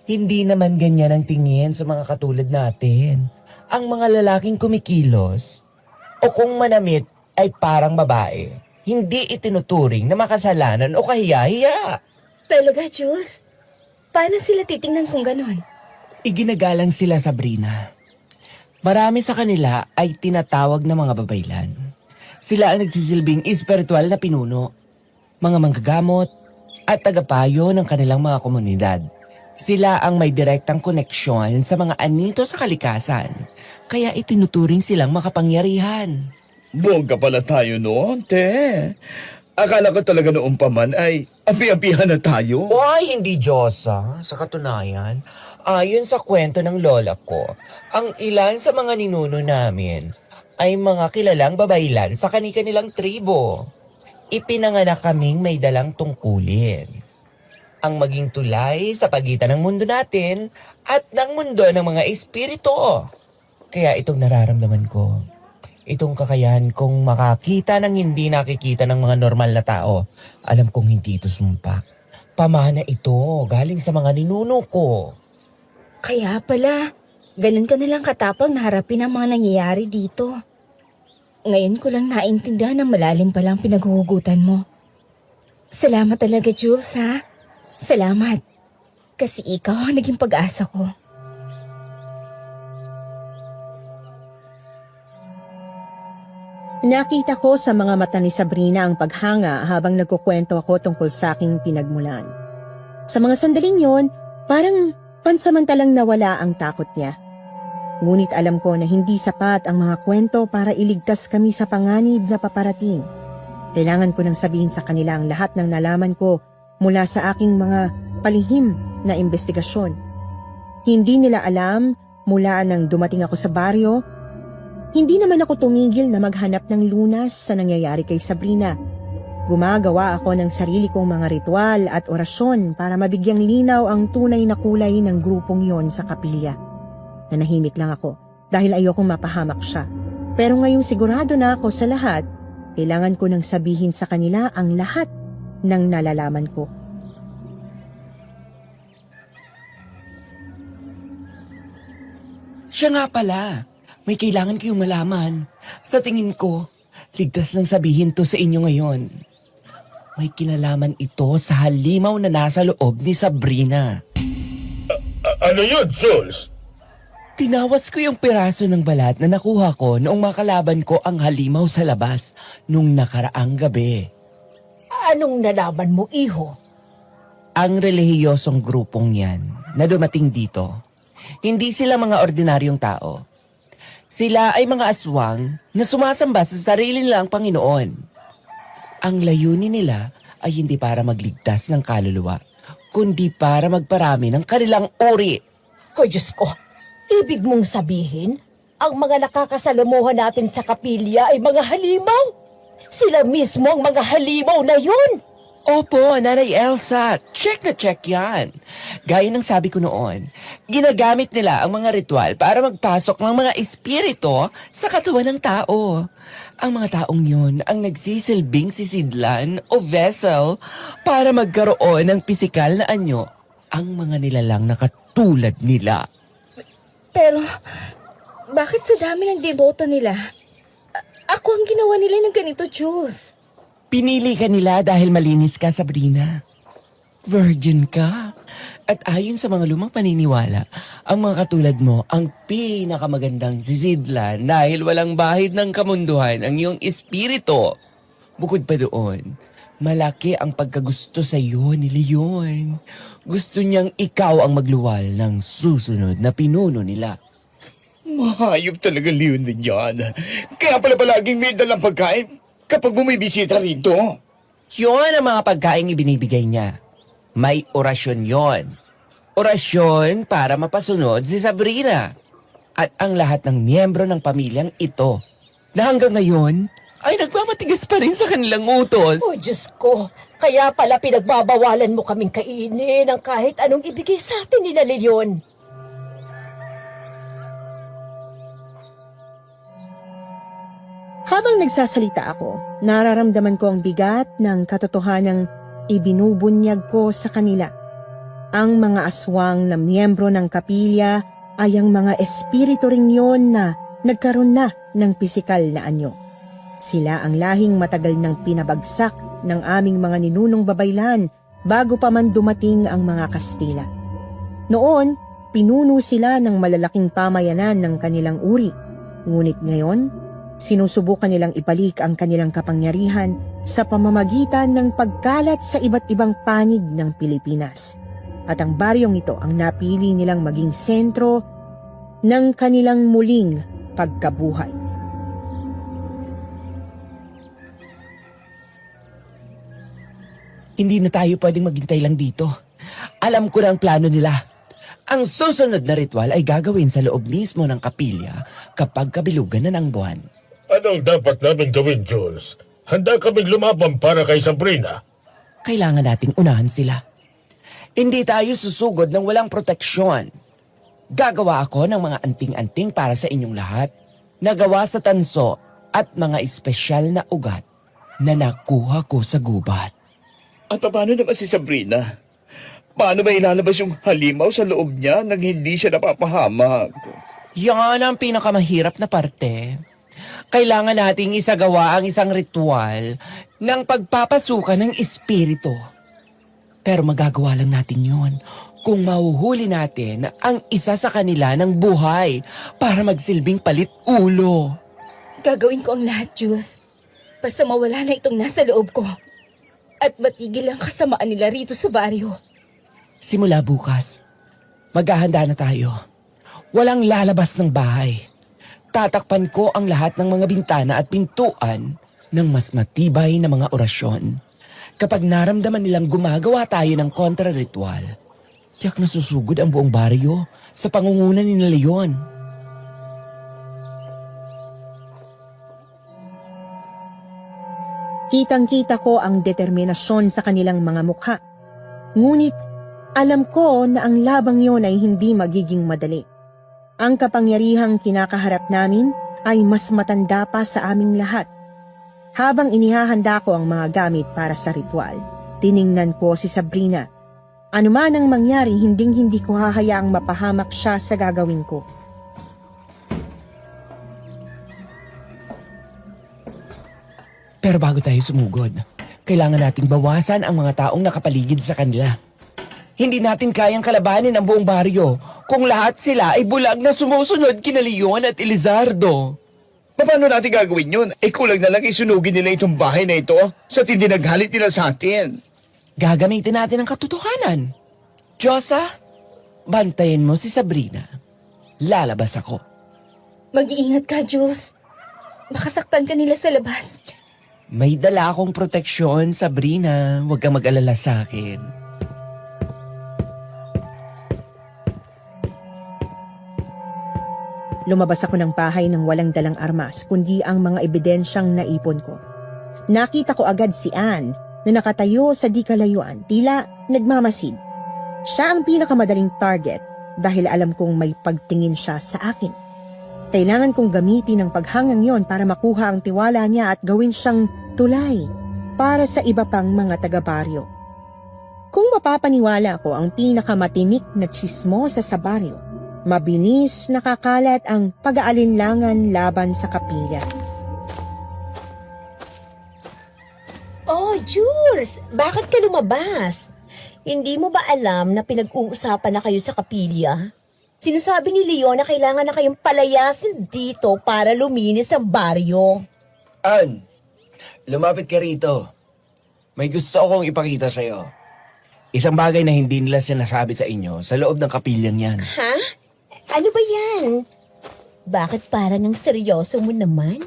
hindi naman ganyan ang tingin sa mga katulad natin. Ang mga lalaking kumikilos o kung manamit ay parang babae, hindi itinuturing na makasalanan o kahiya-hiya. Talaga, Jules? Paano sila titingnan kung ganon? Iginagalang sila, Sabrina. Marami sa kanila ay tinatawag na mga babaylan. Sila ang nagsisilbing espiritual na pinuno, mga manggagamot at tagapayo ng kanilang mga komunidad. Sila ang may direktang koneksyon sa mga anito sa kalikasan, kaya itinuturing silang makapangyarihan. Bongga pala tayo noon, te. Akala ko talaga noong paman ay ampi-ampihan na tayo. Why hindi, Diyosa? Sa katunayan, ayon sa kwento ng lola ko, ang ilan sa mga ninuno namin ay mga kilalang babaylan sa kani-kanilang tribo. Ipinanganak kaming may dalang tungkulin. Ang maging tulay sa pagitan ng mundo natin at ng mundo ng mga espiritu. Kaya itong nararamdaman ko, itong kakayahan kong makakita ng hindi nakikita ng mga normal na tao, alam kong hindi ito sumpak. Pamana ito, galing sa mga ninuno ko. Kaya pala, ganun ka nalang katapang na harapin ang mga nangyayari dito. Ngayon ko lang naintindihan na malalim palang pinaghuhugutan mo. Salamat talaga, Jules, ha? Salamat. Kasi ikaw ang naging pag-asa ko. Nakita ko sa mga mata ni Sabrina ang paghanga habang nagkukwento ako tungkol sa aking pinagmulan. Sa mga sandaling yon, parang pansamantalang nawala ang takot niya. Ngunit alam ko na hindi sapat ang mga kwento para iligtas kami sa panganib na paparating. Kailangan ko nang sabihin sa kanila ang lahat ng nalaman ko mula sa aking mga palihim na investigasyon. Hindi nila alam mula nang dumating ako sa baryo. Hindi naman ako tumigil na maghanap ng lunas sa nangyayari kay Sabrina. Gumagawa ako ng sarili kong mga ritual at orasyon para mabigyang linaw ang tunay na kulay ng grupong yon sa kapilya. Nanahimik lang ako dahil ayokong mapahamak siya. Pero ngayong sigurado na ako sa lahat, kailangan ko nang sabihin sa kanila ang lahat ng nalalaman ko. Siya nga pala. May kailangan kayong malaman. Sa tingin ko, ligtas lang sabihin to sa inyo ngayon. May kinalaman ito sa halimaw na nasa loob ni Sabrina. Ano yun, Jules? Tinawas ko yung piraso ng balat na nakuha ko noong makalaban ko ang halimaw sa labas nung nakaraang gabi. Anong nalaman mo, iho? Ang relihiyosong grupong yan na dumating dito, hindi sila mga ordinaryong tao. Sila ay mga aswang na sumasamba sa sarili nilang Panginoon. Ang layunin nila ay hindi para magligtas ng kaluluwa, kundi para magparami ng kanilang uri. Hoy, Diyos ko, ibig mong sabihin, ang mga nakakasalamuhan natin sa kapilya ay mga halimaw? Sila mismo ang mga halimaw na yun! Opo, Nanay Elsa, check na check yan. Gaya ng sabi ko noon, ginagamit nila ang mga ritual para magpasok ng mga espiritu sa katawan ng tao. Ang mga taong yun ang nagsisilbing sisidlan o vessel para magkaroon ng pisikal na anyo ang mga nilalang na katulad nila. Pero, bakit sa dami ng deboto nila? Ako ang ginawa nila ng ganito, Jules. Pinili ka nila dahil malinis ka, Sabrina. Virgin ka. At ayon sa mga lumang paniniwala, ang mga katulad mo ang pinakamagandang sisidlan dahil walang bahid ng kamunduhan ang iyong espiritu. Bukod pa doon, malaki ang pagkagusto sa iyo ni Leon. Gusto niyang ikaw ang magluwal ng susunod na pinuno nila. Mahayop talaga Leon din yan. Kaya pala palaging may dalang pagkain kapag bumibisita rito. Yun ang mga pagkaing ibinibigay niya. May orasyon yon. Orasyon para mapasunod si Sabrina. At ang lahat ng miyembro ng pamilyang ito na hanggang ngayon ay nagmamatigas pa rin sa kanilang utos. Oh, Diyos ko, kaya pala pinagbabawalan mo kaming kainin ng kahit anong ibigay sa atin ni Leon. Habang nagsasalita ako, nararamdaman ko ang bigat ng katotohanang ibinubunyag ko sa kanila. Ang mga aswang na miyembro ng kapilya ay ang mga espiritu ring yon na nagkaroon na ng pisikal na anyo. Sila ang lahing matagal nang pinabagsak ng aming mga ninunong babaylan bago pa man dumating ang mga Kastila. Noon, pinuno sila ng malalaking pamayanan ng kanilang uri. Ngunit ngayon, sinusubukan nilang ibalik ang kanilang kapangyarihan sa pamamagitan ng pagkalat sa iba't ibang panig ng Pilipinas. At ang baryong ito ang napili nilang maging sentro ng kanilang muling pagkabuhay. Hindi na tayo pwedeng maghintay lang dito. Alam ko na ang plano nila. Ang susunod na ritual ay gagawin sa loob mismo ng kapilya kapag kabilugan na ng buwan. Anong dapat namin gawin, Jules? Handa kaming lumaban para kay Sabrina. Kailangan nating unahan sila. Hindi tayo susugod ng walang proteksyon. Gagawa ako ng mga anting-anting para sa inyong lahat, nagawa sa tanso at mga espesyal na ugat na nakuha ko sa gubat. At paano naman si Sabrina? Paano ba ilalabas yung halimaw sa loob niya nang hindi siya napapahamak? Yan ang pinakamahirap na parte. Kailangan nating isagawa ang isang ritual ng pagpapasukan ng espiritu. Pero magagawa lang natin yon kung mahuhuli natin ang isa sa kanila ng buhay para magsilbing palit ulo. Gagawin ko ang lahat, Jules. Basta mawala na itong nasa loob ko. At matigil ang kasamaan nila rito sa baryo. Simula bukas, maghahanda na tayo. Walang lalabas ng bahay. Tatakpan ko ang lahat ng mga bintana at pintuan ng mas matibay na mga orasyon. Kapag naramdaman nilang gumagawa tayo ng kontra-ritual, tiyak na susugod ang buong baryo sa pangunguna ni Leon. Kitang-kita ko ang determinasyon sa kanilang mga mukha. Ngunit alam ko na ang labang yon ay hindi magiging madali. Ang kapangyarihang kinakaharap namin ay mas matanda pa sa aming lahat. Habang inihahanda ko ang mga gamit para sa ritual, tiningnan ko si Sabrina. Ano man ang mangyari, hindi ko hahayaang mapahamak siya sa gagawin ko. Pero bago tayo sumugod, kailangan nating bawasan ang mga taong nakapaligid sa kanila. Hindi natin kayang kalabanin ang buong baryo kung lahat sila ay bulag na sumusunod kina Leon at Elizardo. Paano natin gagawin yun? Kulang na lang isunugin nila itong bahay na ito sa tindi ng galit nila sa atin. Gagamitin natin ang katotohanan. Diyosa, bantayan mo si Sabrina. Lalabas ako. Mag-iingat ka, Jules. Baka saktan ka nila sa labas. May dala akong proteksyon, Sabrina. Huwag kang mag-alala sa akin. Lumabas ako ng bahay ng walang dalang armas kundi ang mga ebidensyang naipon ko. Nakita ko agad si Anne na nakatayo sa di kalayuan, tila nagmamasid. Siya ang pinakamadaling target dahil alam kong may pagtingin siya sa akin. Kailangan kong gamitin ang paghangang yon para makuha ang tiwala niya at gawin siyang tulay para sa iba pang mga taga-baryo. Kung mapapaniwala ko ang pinakamatinik na tsismosa sa baryo, mabilis nakakalat ang pag-aalinlangan laban sa kapilya. Oh, Jules, bakit ka lumabas? Hindi mo ba alam na pinag-uusapan na kayo sa kapilya? Sinasabi ni Leon na kailangan na kayong palayasin dito para luminis ang baryo. Ann, lumapit ka rito. May gusto akong ipakita sa'yo. Isang bagay na hindi nila sinasabi sa inyo sa loob ng kapilyang yan. Ha? Ano ba yan? Bakit parang ang seryoso mo naman?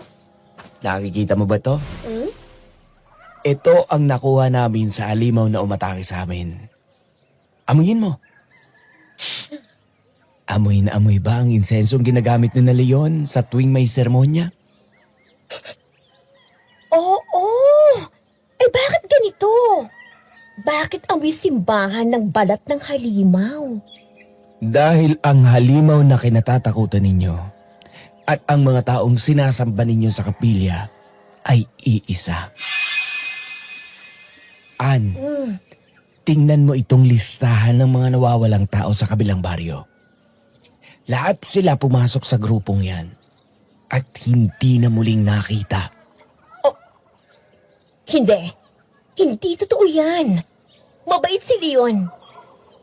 Nakikita mo ba to? Ito ang nakuha namin sa alimaw na umatake sa amin. Amuyin mo. Amoy na amoy ba ang insensong ginagamit ni na Leon sa tuwing may sermonya? Oo. Eh bakit ganito? Bakit amoy simbahan ng balat ng halimaw? Dahil ang halimaw na kinatatakutan ninyo at ang mga taong sinasamba ninyo sa kapilya ay iisa. Ann, tingnan mo itong listahan ng mga nawawalang tao sa kabilang baryo. Lahat sila pumasok sa grupong yan at hindi na muling nakita. Hindi. Hindi totoo yan. Mabait si Leon.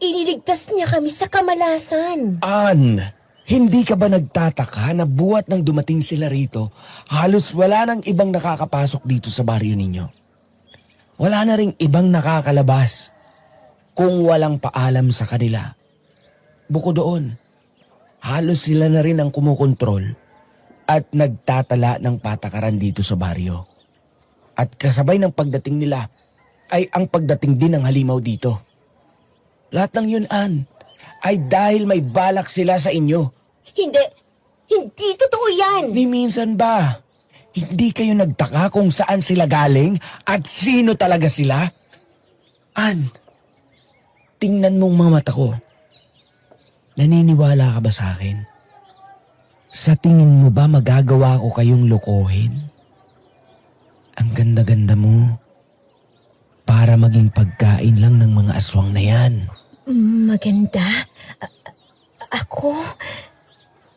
Iniligtas niya kami sa kamalasan. Ann, hindi ka ba nagtataka na buwat nang dumating sila rito, halos wala nang ibang nakakapasok dito sa baryo ninyo? Wala na ring ibang nakakalabas kung walang paalam sa kanila. Bukod doon, halos sila na rin ang kumukontrol at nagtatala ng patakaran dito sa baryo. At kasabay ng pagdating nila ay ang pagdating din ng halimaw dito. Lahat ng yun, Ann, ay dahil may balak sila sa inyo. Hindi. Hindi totoo yan. Ni minsan ba, hindi kayo nagtaka kung saan sila galing at sino talaga sila? Ann, tingnan mong mga mata ko. Naniniwala ka ba sa akin? Sa tingin mo ba magagawa ko kayong lokohin? Ang ganda-ganda mo. Para maging pagkain lang ng mga aswang na yan. Maganda. Ako?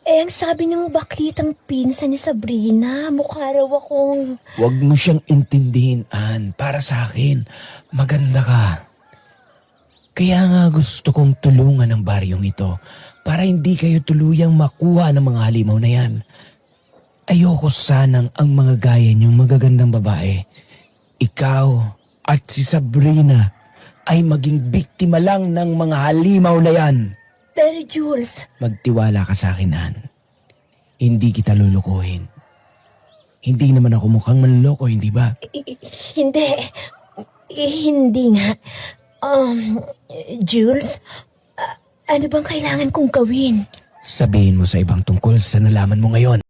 Eh, ang sabi ng baklitang pinsan ni Sabrina, mukha raw akong... Huwag mo siyang intindihin, Ann. Para sa akin, maganda ka. Kaya nga gusto kong tulungan ang baryong ito para hindi kayo tuluyang makuha ng mga halimaw na yan. Ayoko sanang ang mga gaya niyong magagandang babae, ikaw at si Sabrina ay maging biktima lang ng mga halimaw na yan. Pero Jules, Magtiwala ka sa akin, Ann. Hindi kita lulukuhin. Hindi naman ako mukhang manloloko, hindi ba? hindi. Hindi nga. Jules, ano bang kailangan kong gawin? Sabihin mo sa ibang tungkol sa nalaman mo ngayon.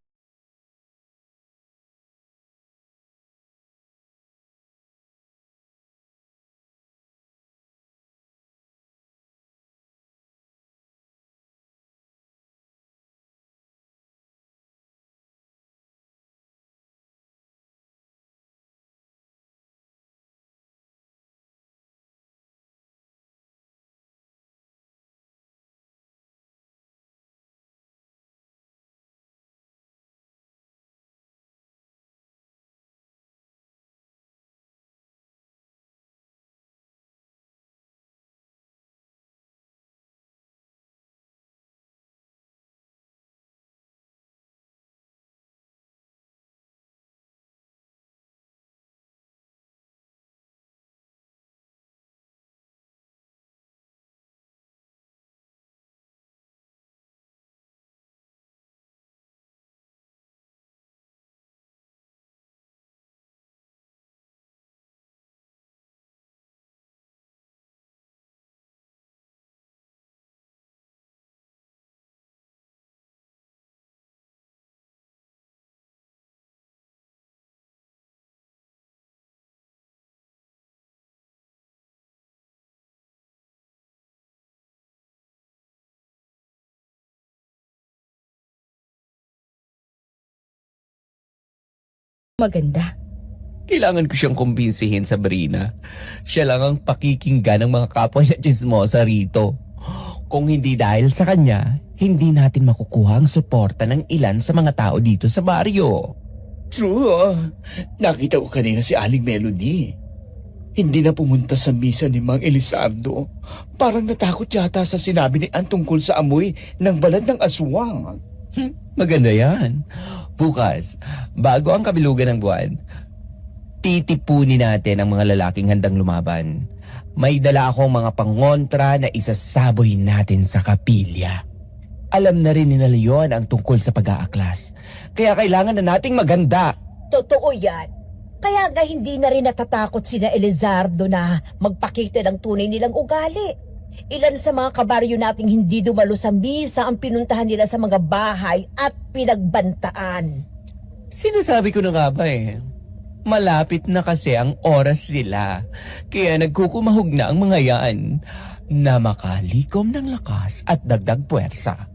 maganda. Kailangan ko siyang kumbinsihin, Sabrina. Siya lang ang pakikinggan ng mga kapwa niya chismosa rito. Kung hindi dahil sa kanya, hindi natin makukuha ang suporta ng ilan sa mga tao dito sa baryo. True. Nakita ko kanina si Aling Melody. Hindi na pumunta sa misa ni Mang Elisardo. Parang natakot yata sa sinabi ni Ann tungkol sa amoy ng balad ng aswang. Maganda yan. Bukas, bago ang kabilugan ng buwan, titipunin natin ang mga lalaking handang lumaban. May dala akong mga pangontra na isasaboy natin sa kapilya. Alam na rin ni Leon ang tungkol sa pag-aaklas. Kaya kailangan na nating maganda. Totoo yan. Kaya nga hindi na rin natatakot sina Elizardo na magpakita ng tunay nilang ugali. Ilan sa mga kabaryo nating hindi dumalo sa misa ang pinuntahan nila sa mga bahay at pinagbantaan. Sinasabi ko na nga ba malapit na kasi ang oras nila. Kaya nagkukumahog na ang mga yan na makalikom ng lakas at dagdag puwersa.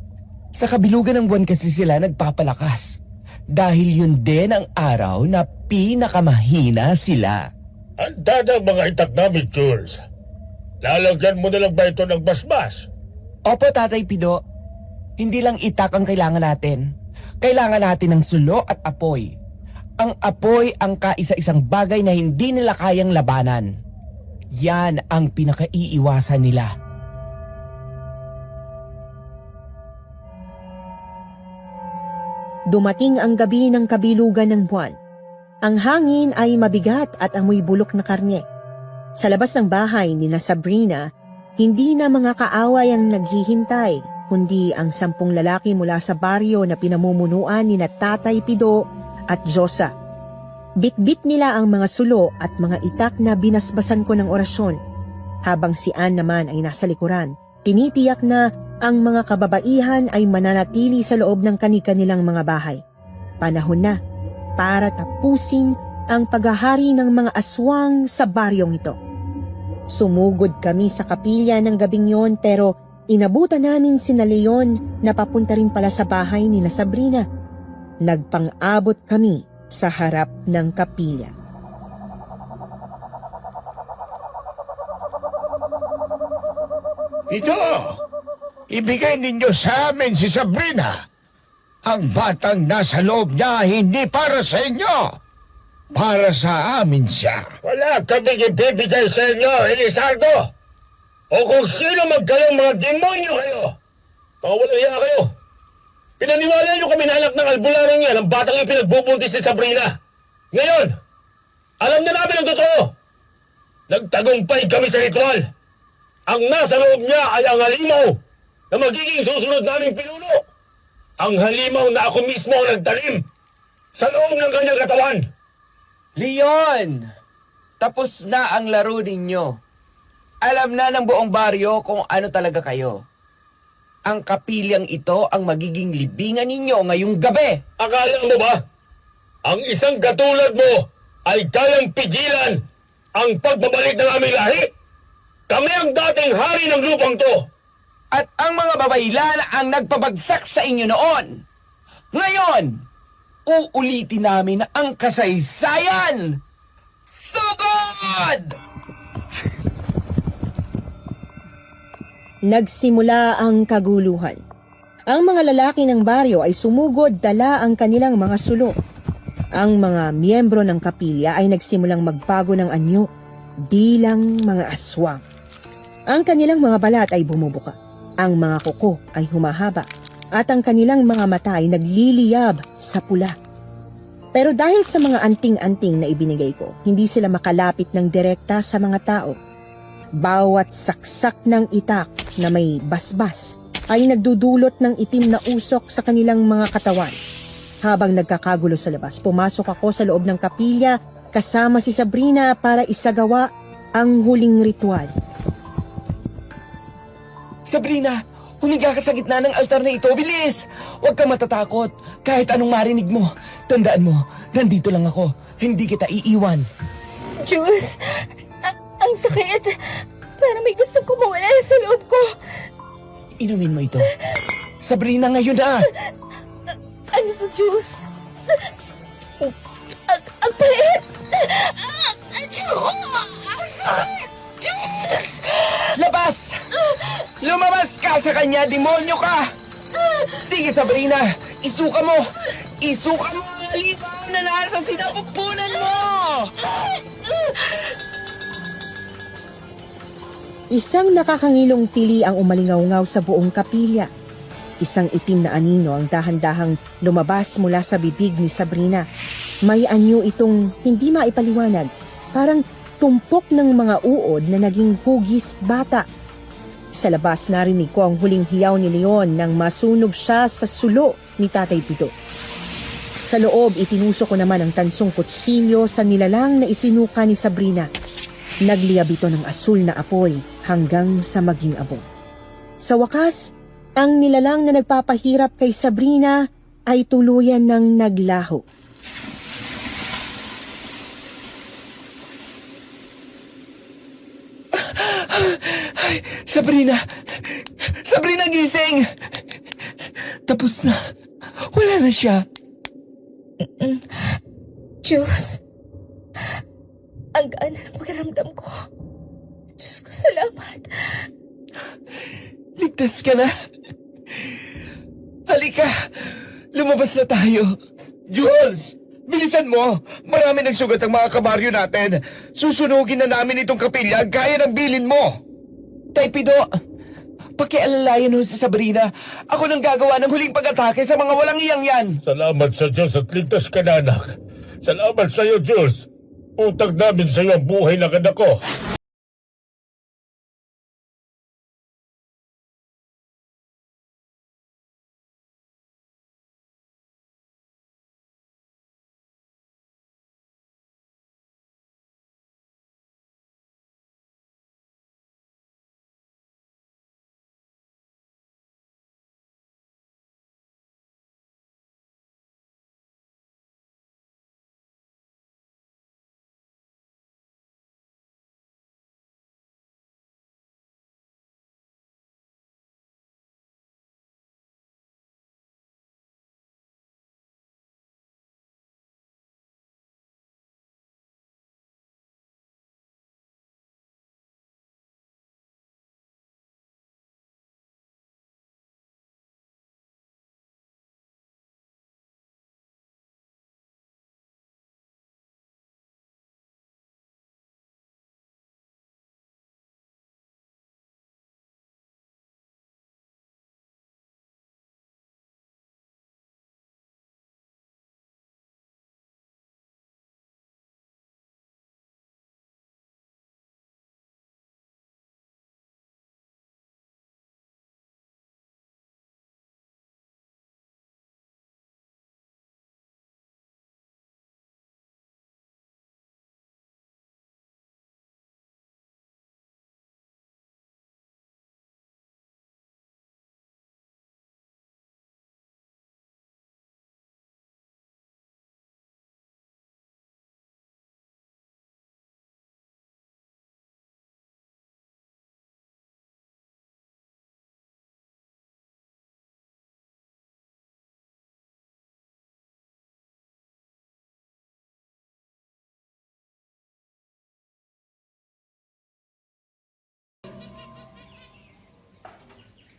Sa kabilugan ng buwan kasi sila nagpapalakas. Dahil yun din ang araw na pinakamahina sila. Ang dadang mga itak namin, Jules. Lalagyan mo na lang ba ito ng basbas? Opo, Tatay Pido. Hindi lang itak ang kailangan natin. Kailangan natin ng sulo at apoy. Ang apoy ang kaisa-isang bagay na hindi nila kayang labanan. Yan ang pinakaiiwasan nila. Dumating ang gabi ng kabilugan ng buwan. Ang hangin ay mabigat at amoy bulok na karne. Sa labas ng bahay ni Sabrina, hindi na mga kaaway ang naghihintay, kundi ang 10 lalaki mula sa baryo na pinamumunuan ni Tatay Pido at Josa. Bitbit nila ang mga sulo at mga itak na binasbasan ko ng orasyon. Habang si Ann naman ay nasa likuran, tinitiyak na ang mga kababaihan ay mananatili sa loob ng kani-kanilang mga bahay. Panahon na para tapusin ang paghahari ng mga aswang sa baryong ito. Sumugod kami sa kapilya ng gabing yon pero inabutan namin sina Leon na papunta rin pala sa bahay ni Sabrina. Nagpang-abot kami sa harap ng kapilya. Ito! Ibigay ninyo sa amin si Sabrina. Ang batang nasa loob niya hindi para sa inyo. Para sa amin siya. Wala kaming ibibigay sa inyo, Elisardo! O kung sino magkayong mga demonyo kayo! Mawalang iya kayo! Pinaniwala niyo kami na anak ng albularang yan ang batang yung pinagbubuntis ni Sabrina. Ngayon, alam na namin ang totoo. Nagtagumpay kami sa ritual. Ang nasa loob niya ay ang halimaw na magiging susunod naming pinuno. Ang halimaw na ako mismo ang nagtanim sa loob ng kanyang katawan. Leon! Tapos na ang laro ninyo. Alam na ng buong baryo kung ano talaga kayo. Ang kapilyang ito ang magiging libingan ninyo ngayong gabi. Akala mo ba? Ang isang katulad mo ay kayang pigilan ang pagbabalik ng aming lahi? Kami ang dating hari ng lupang to. At ang mga babaylan ang nagpabagsak sa inyo noon. Ngayon, uulitin namin ang kasaysayan. Sugod! Nagsimula ang kaguluhan. Ang mga lalaki ng baryo ay sumugod dala ang kanilang mga sulo. Ang mga miyembro ng kapilya ay nagsimulang magbago ng anyo bilang mga aswang. Ang kanilang mga balat ay bumubuka, ang mga kuko ay humahaba, at ang kanilang mga mata ay nagliliyab sa pula. Pero dahil sa mga anting-anting na ibinigay ko, hindi sila makalapit ng direkta sa mga tao. Bawat saksak ng itak na may basbas ay nagdudulot ng itim na usok sa kanilang mga katawan. Habang nagkakagulo sa labas, pumasok ako sa loob ng kapilya kasama si Sabrina para isagawa ang huling ritual. Sabrina, humiga ka sa gitna ng altar na ito. Bilis! Huwag kang matatakot. Kahit anong marinig mo. Tandaan mo, nandito lang ako. Hindi kita iiwan. Jules, ang sakit. Parang may gustong kumawala sa loob ko. Inumin mo ito. Sabrina, ngayon na! Ano to, Jules? pait! Ako! Ang sakit! Diyos! Labas! Lumabas ka sa kanya, demonyo ka! Sige, Sabrina, isuka mo! Isuka mo ang alibaw na nasa sinapupunan mo! Isang nakakangilong tili ang umalingaw-ngaw sa buong kapilya. Isang itim na anino ang dahan-dahang lumabas mula sa bibig ni Sabrina. May anyo itong hindi maipaliwanag, parang tumpok ng mga uod na naging hugis bata. Sa labas narinig ko ang huling hiyaw ni Leon nang masunog siya sa sulo ni Tatay Pido. Sa loob, itinuso ko naman ang tansong kutsilyo sa nilalang na isinuka ni Sabrina. Nagliyab ito ng asul na apoy hanggang sa maging abo. Sa wakas, ang nilalang na nagpapahirap kay Sabrina ay tuluyan ng naglaho. Ay, Sabrina! Sabrina, gising! Tapos na. Wala na siya. Diyos! Ang gaan ng pakiramdam ko. Diyos ko, salamat. Ligtas ka na. Halika! Lumabas na tayo. Jules! Bilisan mo! Marami nagsugat ang mga kabaryo natin. Susunugin na namin itong kapilya gaya ng bilin mo. Tay Pido, pakialalayan ho si Sabrina. Ako nang gagawa ng huling pag-atake sa mga walang iyang yan. Salamat sa Diyos at ligtas ka na, anak. Salamat sa iyo, Jules. Utang namin sa iyo ang buhay ng anak ko.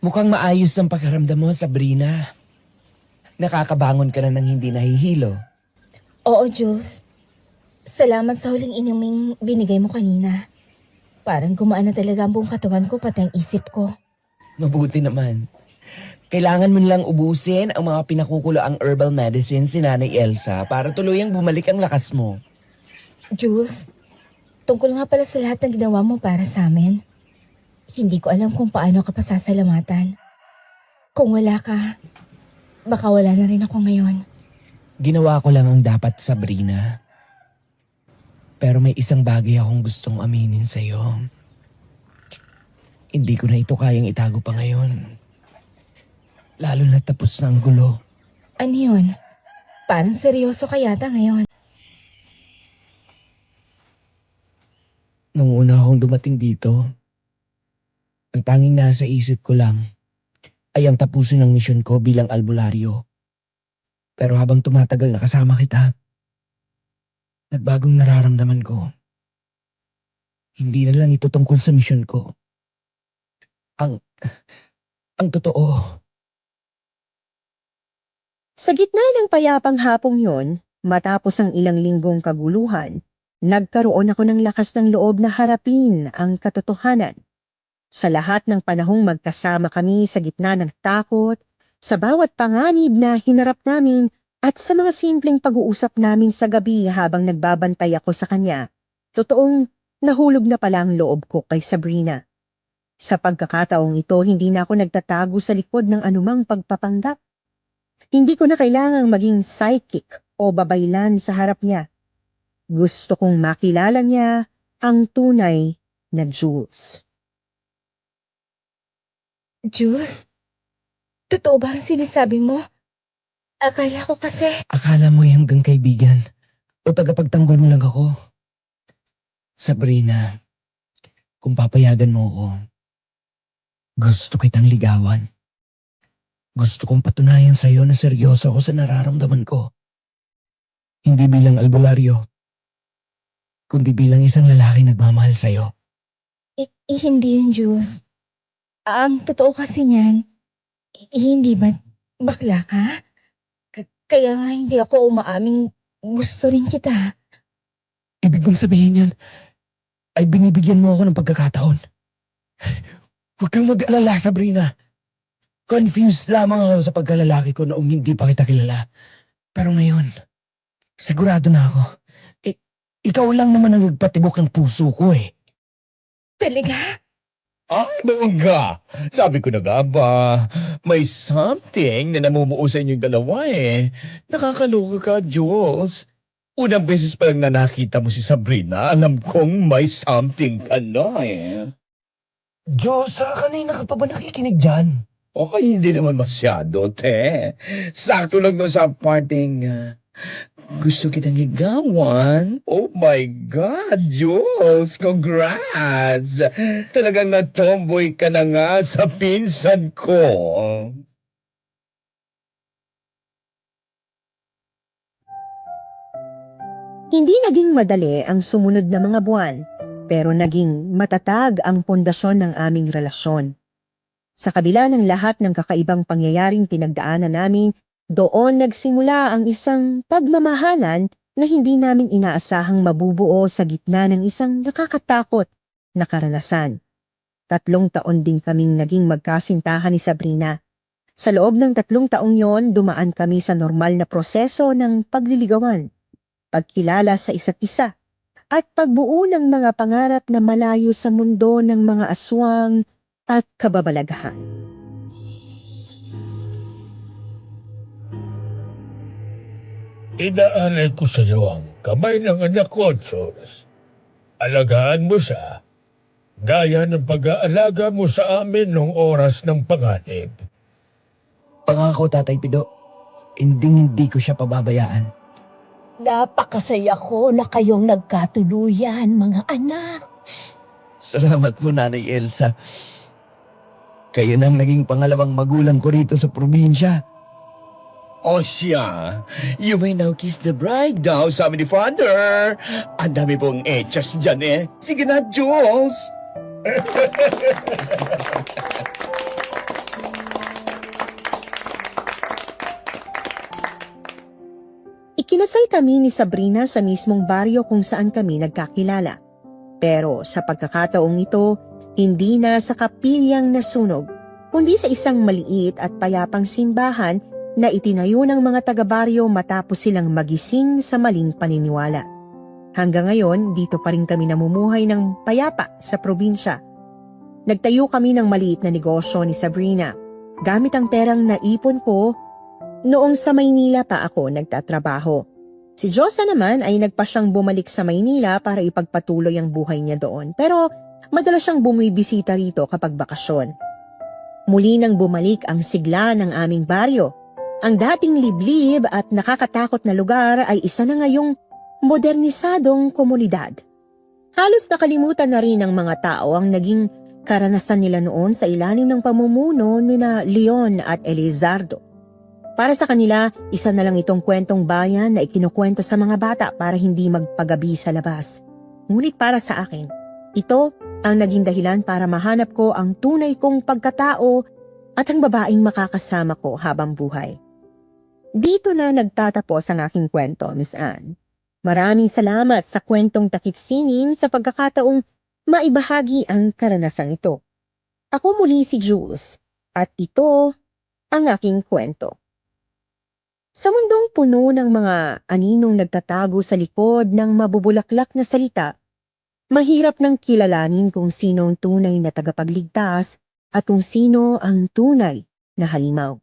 Mukhang maayos ang pakiramdam mo, Sabrina. Nakakabangon ka na ng hindi nahihilo. Oo, Jules. Salamat sa huling inuming binigay mo kanina. Parang gumaan na talaga ang buong katawan ko pati ang isip ko. Mabuti naman. Kailangan mo nilang ubusin ang mga pinakukulo ang herbal medicine si Nanay Elsa para tuluyang bumalik ang lakas mo. Jules, tungkol nga pala sa lahat ng ginawa mo para sa amin. Hindi ko alam kung paano ka pasasalamatan. Kung wala ka, baka wala na rin ako ngayon. Ginawa ko lang ang dapat, Sabrina. Pero may isang bagay akong gustong aminin sa'yo. Hindi ko na ito kayang itago pa ngayon. Lalo na tapos na ang gulo. Ano yun? Parang seryoso ka yata ngayon. Nung una akong dumating dito, ang tanging nasa isip ko lang ay ang tapusin ng misyon ko bilang albularyo. Pero habang tumatagal na kasama kita, Nagbagong nararamdaman ko. Hindi na lang ito tungkol sa misyon ko. Ang totoo, Sa gitna ng payapang hapong yon, matapos ang ilang linggong kaguluhan, nagkaroon ako ng lakas ng loob na harapin ang katotohanan. Sa lahat ng panahong magkasama kami sa gitna ng takot, sa bawat panganib na hinarap namin at sa mga simpleng pag-uusap namin sa gabi habang nagbabantay ako sa kanya, totoong nahulog na pala ang loob ko kay Sabrina. Sa pagkakataong ito, hindi na ako nagtatago sa likod ng anumang pagpapanggap. Hindi ko na kailangang maging psychic o babaylan sa harap niya. Gusto kong makilala niya ang tunay na Jules. Jules, totoo ba ang sinasabi mo? Akala ko kasi... akala mo ay hanggang kaibigan o tagapagtanggol mo lang ako. Sabrina, kung papayagan mo ako, gusto kitang ligawan. Gusto kong patunayan sa'yo na seryoso ako sa nararamdaman ko. Hindi bilang albularyo, kundi bilang isang lalaki nagmamahal sa'yo. Hindi yun, Jules. Ang totoo kasi niyan, hindi ba bakla ka? Kaya nga hindi ako umaaming gusto rin kita. Ibig bang sabihin yan ay binibigyan mo ako ng pagkakataon? Huwag kang mag-alala, Sabrina. Confused lamang ako sa pagkalalaki ko noong hindi pa kita kilala. Pero ngayon, sigurado na ako. Ikaw lang naman ang nagpatibok ng puso ko eh. Talaga? Bongga! Sabi ko na nga ba, may something na namumuo sa inyong dalawa eh. Nakakaloka ka, Jules. Unang beses pa lang na nakita mo si Sabrina, alam kong may something ka na eh. Diyos, kanina ka pa ba nakikinig dyan? Okay, hindi naman masyado, te. Sakto lang doon sa parting, gusto kitang ligawan. Oh my God, Jules! Congrats! Talagang natomboy ka na nga sa pinsan ko. Hindi naging madali ang sumunod na mga buwan, pero naging matatag ang pundasyon ng aming relasyon. Sa kabila ng lahat ng kakaibang pangyayaring pinagdaanan namin, doon nagsimula ang isang pagmamahalan na hindi namin inaasahang mabubuo sa gitna ng isang nakakatakot na karanasan. 3 taon din kaming naging magkasintahan ni Sabrina. Sa loob ng 3 taong yon, dumaan kami sa normal na proseso ng pagliligawan, pagkilala sa isa't isa, at pagbuo ng mga pangarap na malayo sa mundo ng mga aswang at kababalaghan. Inaalay ko sa iyo ang kamay ng anak ko, Jules. Alagaan mo siya, gaya ng pag-aalaga mo sa amin noong oras ng panganib. Pangako, Tatay Pido, hindi ko siya pababayaan. Napakasaya ko na kayong nagkatuluyan, mga anak. Salamat po, Nanay Elsa. Kayo nang naging pangalawang magulang ko rito sa probinsya. O siya, you may now kiss the bride daw, sabi ni Father. Ang dami pong etchas dyan eh. Sige na, Jules. Ikinasal kami ni Sabrina sa mismong baryo kung saan kami nagkakilala. Pero sa pagkakataong ito, hindi na sa kapilyang nasunog, kundi sa isang maliit at payapang simbahan na itinayo ng mga taga-baryo matapos silang magising sa maling paniniwala. Hanggang ngayon, dito pa rin kami namumuhay ng payapa sa probinsya. Nagtayo kami ng maliit na negosyo ni Sabrina, gamit ang perang naipon ko noong sa Maynila pa ako nagtatrabaho. Si Josa naman ay nagpa siyang bumalik sa Maynila para ipagpatuloy ang buhay niya doon, pero madalas siyang bumibisita rito kapag bakasyon. Muli nang bumalik ang sigla ng aming baryo. Ang dating liblib at nakakatakot na lugar ay isa na ngayong modernisadong komunidad. Halos nakalimutan na rin ng mga tao ang naging karanasan nila noon sa ilalim ng pamumuno ni na Leon at Elizardo. Para sa kanila, isa na lang itong kwentong bayan na ikinukwento sa mga bata para hindi magpagabi sa labas. Ngunit para sa akin, ito ang naging dahilan para mahanap ko ang tunay kong pagkatao at ang babaeng makakasama ko habang buhay. Dito na nagtatapos ang aking kwento, Miss Anne. Maraming salamat sa kwentong Takip Silim sa pagkakataong maibahagi ang karanasang ito. Ako muli si Jules at ito ang aking kwento. Sa mundong puno ng mga aninong nagtatago sa likod ng mabubulaklak na salita, mahirap nang kilalanin kung sino ang tunay na tagapagligtas at kung sino ang tunay na halimaw.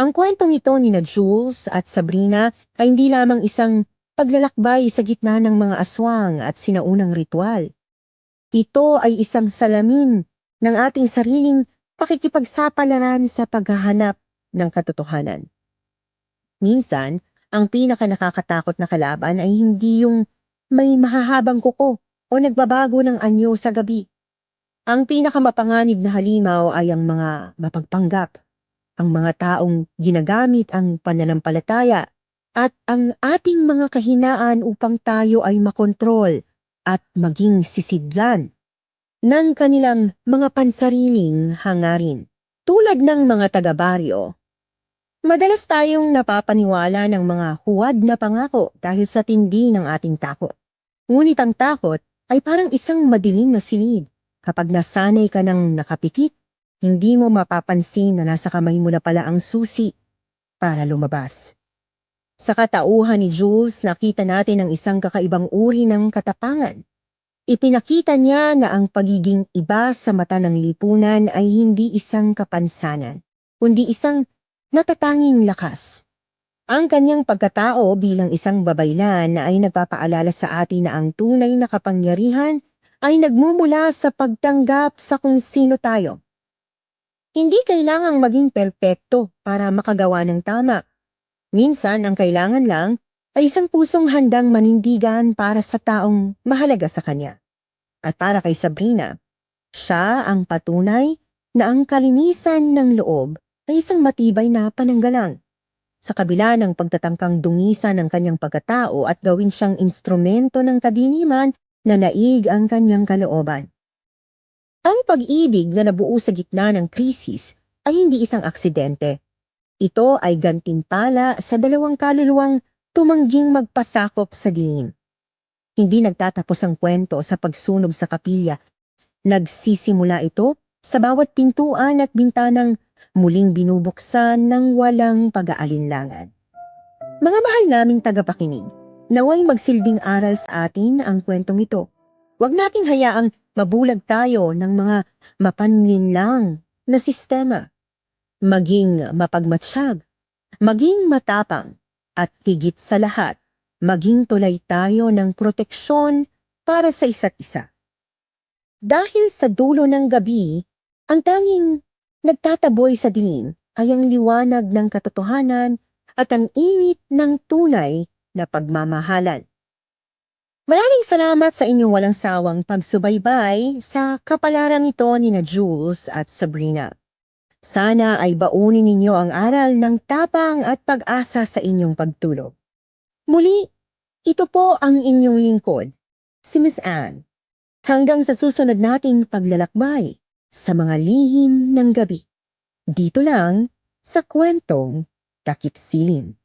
Ang kwentong ito ni na Jules at Sabrina ay hindi lamang isang paglalakbay sa gitna ng mga aswang at sinaunang ritual. Ito ay isang salamin ng ating sariling pakikipagsapalaran sa paghahanap ng katotohanan. Minsan, ang pinaka-nakakatakot na kalaban ay hindi yung may mahahabang kuko o nagbabago ng anyo sa gabi. Ang pinakamapanganib na halimaw ay ang mga mapagpanggap, ang mga taong ginagamit ang pananampalataya at ang ating mga kahinaan upang tayo ay makontrol at maging sisidlan ng kanilang mga pansariling hangarin. Tulad ng mga taga-baryo, madalas tayong napapaniwala ng mga huwad na pangako dahil sa tindi ng ating takot. Ngunit ang takot ay parang isang madilim na silid. Kapag nasanay ka ng nakapikit, hindi mo mapapansin na nasa kamay mo na pala ang susi para lumabas. Sa katauhan ni Jules, nakita natin ang isang kakaibang uri ng katapangan. Ipinakita niya na ang pagiging iba sa mata ng lipunan ay hindi isang kapansanan, kundi isang natatanging lakas. Ang kanyang pagkatao bilang isang babaylan ay nagpapaalala sa atin na ang tunay na kapangyarihan ay nagmumula sa pagtanggap sa kung sino tayo. Hindi kailangang maging perpekto para makagawa ng tama. Minsan, ang kailangan lang ay isang pusong handang manindigan para sa taong mahalaga sa kanya. At para kay Sabrina, siya ang patunay na ang kalinisan ng loob ay isang matibay na pananggalang. Sa kabila ng pagtatangkang dungisan ng kanyang pagkatao at gawin siyang instrumento ng kadiliman na naig ang kanyang kalooban. Ang pag-ibig na nabuo sa gitna ng krisis ay hindi isang aksidente. Ito ay gantimpala sa dalawang kaluluwang tumangging magpasakop sa dilim. Hindi nagtatapos ang kwento sa pagsunog sa kapilya. Nagsisimula ito sa bawat pintuan at bintanang muling binubuksan ng walang pag-aalinlangan. Mga mahal naming tagapakinig, naway magsilbing aral sa atin ang kwentong ito. Huwag nating hayaang mabulag tayo ng mga mapanlinlang na sistema. Maging mapagmatsyag, maging matapang, at higit sa lahat, maging tulay tayo ng proteksyon para sa isa't isa. Dahil sa dulo ng gabi, ang tanging nagtataboy sa dilim ay ang liwanag ng katotohanan at ang init ng tunay na pagmamahalan. Maraming salamat sa inyong walang sawang pagsubaybay sa kapalarang ito ni na Jules at Sabrina. Sana ay baunin ninyo ang aral ng tapang at pag-asa sa inyong pagtulog. Muli, ito po ang inyong lingkod, si Miss Anne. Hanggang sa susunod nating paglalakbay sa mga lihim ng gabi. Dito lang sa kwentong Takip Silim.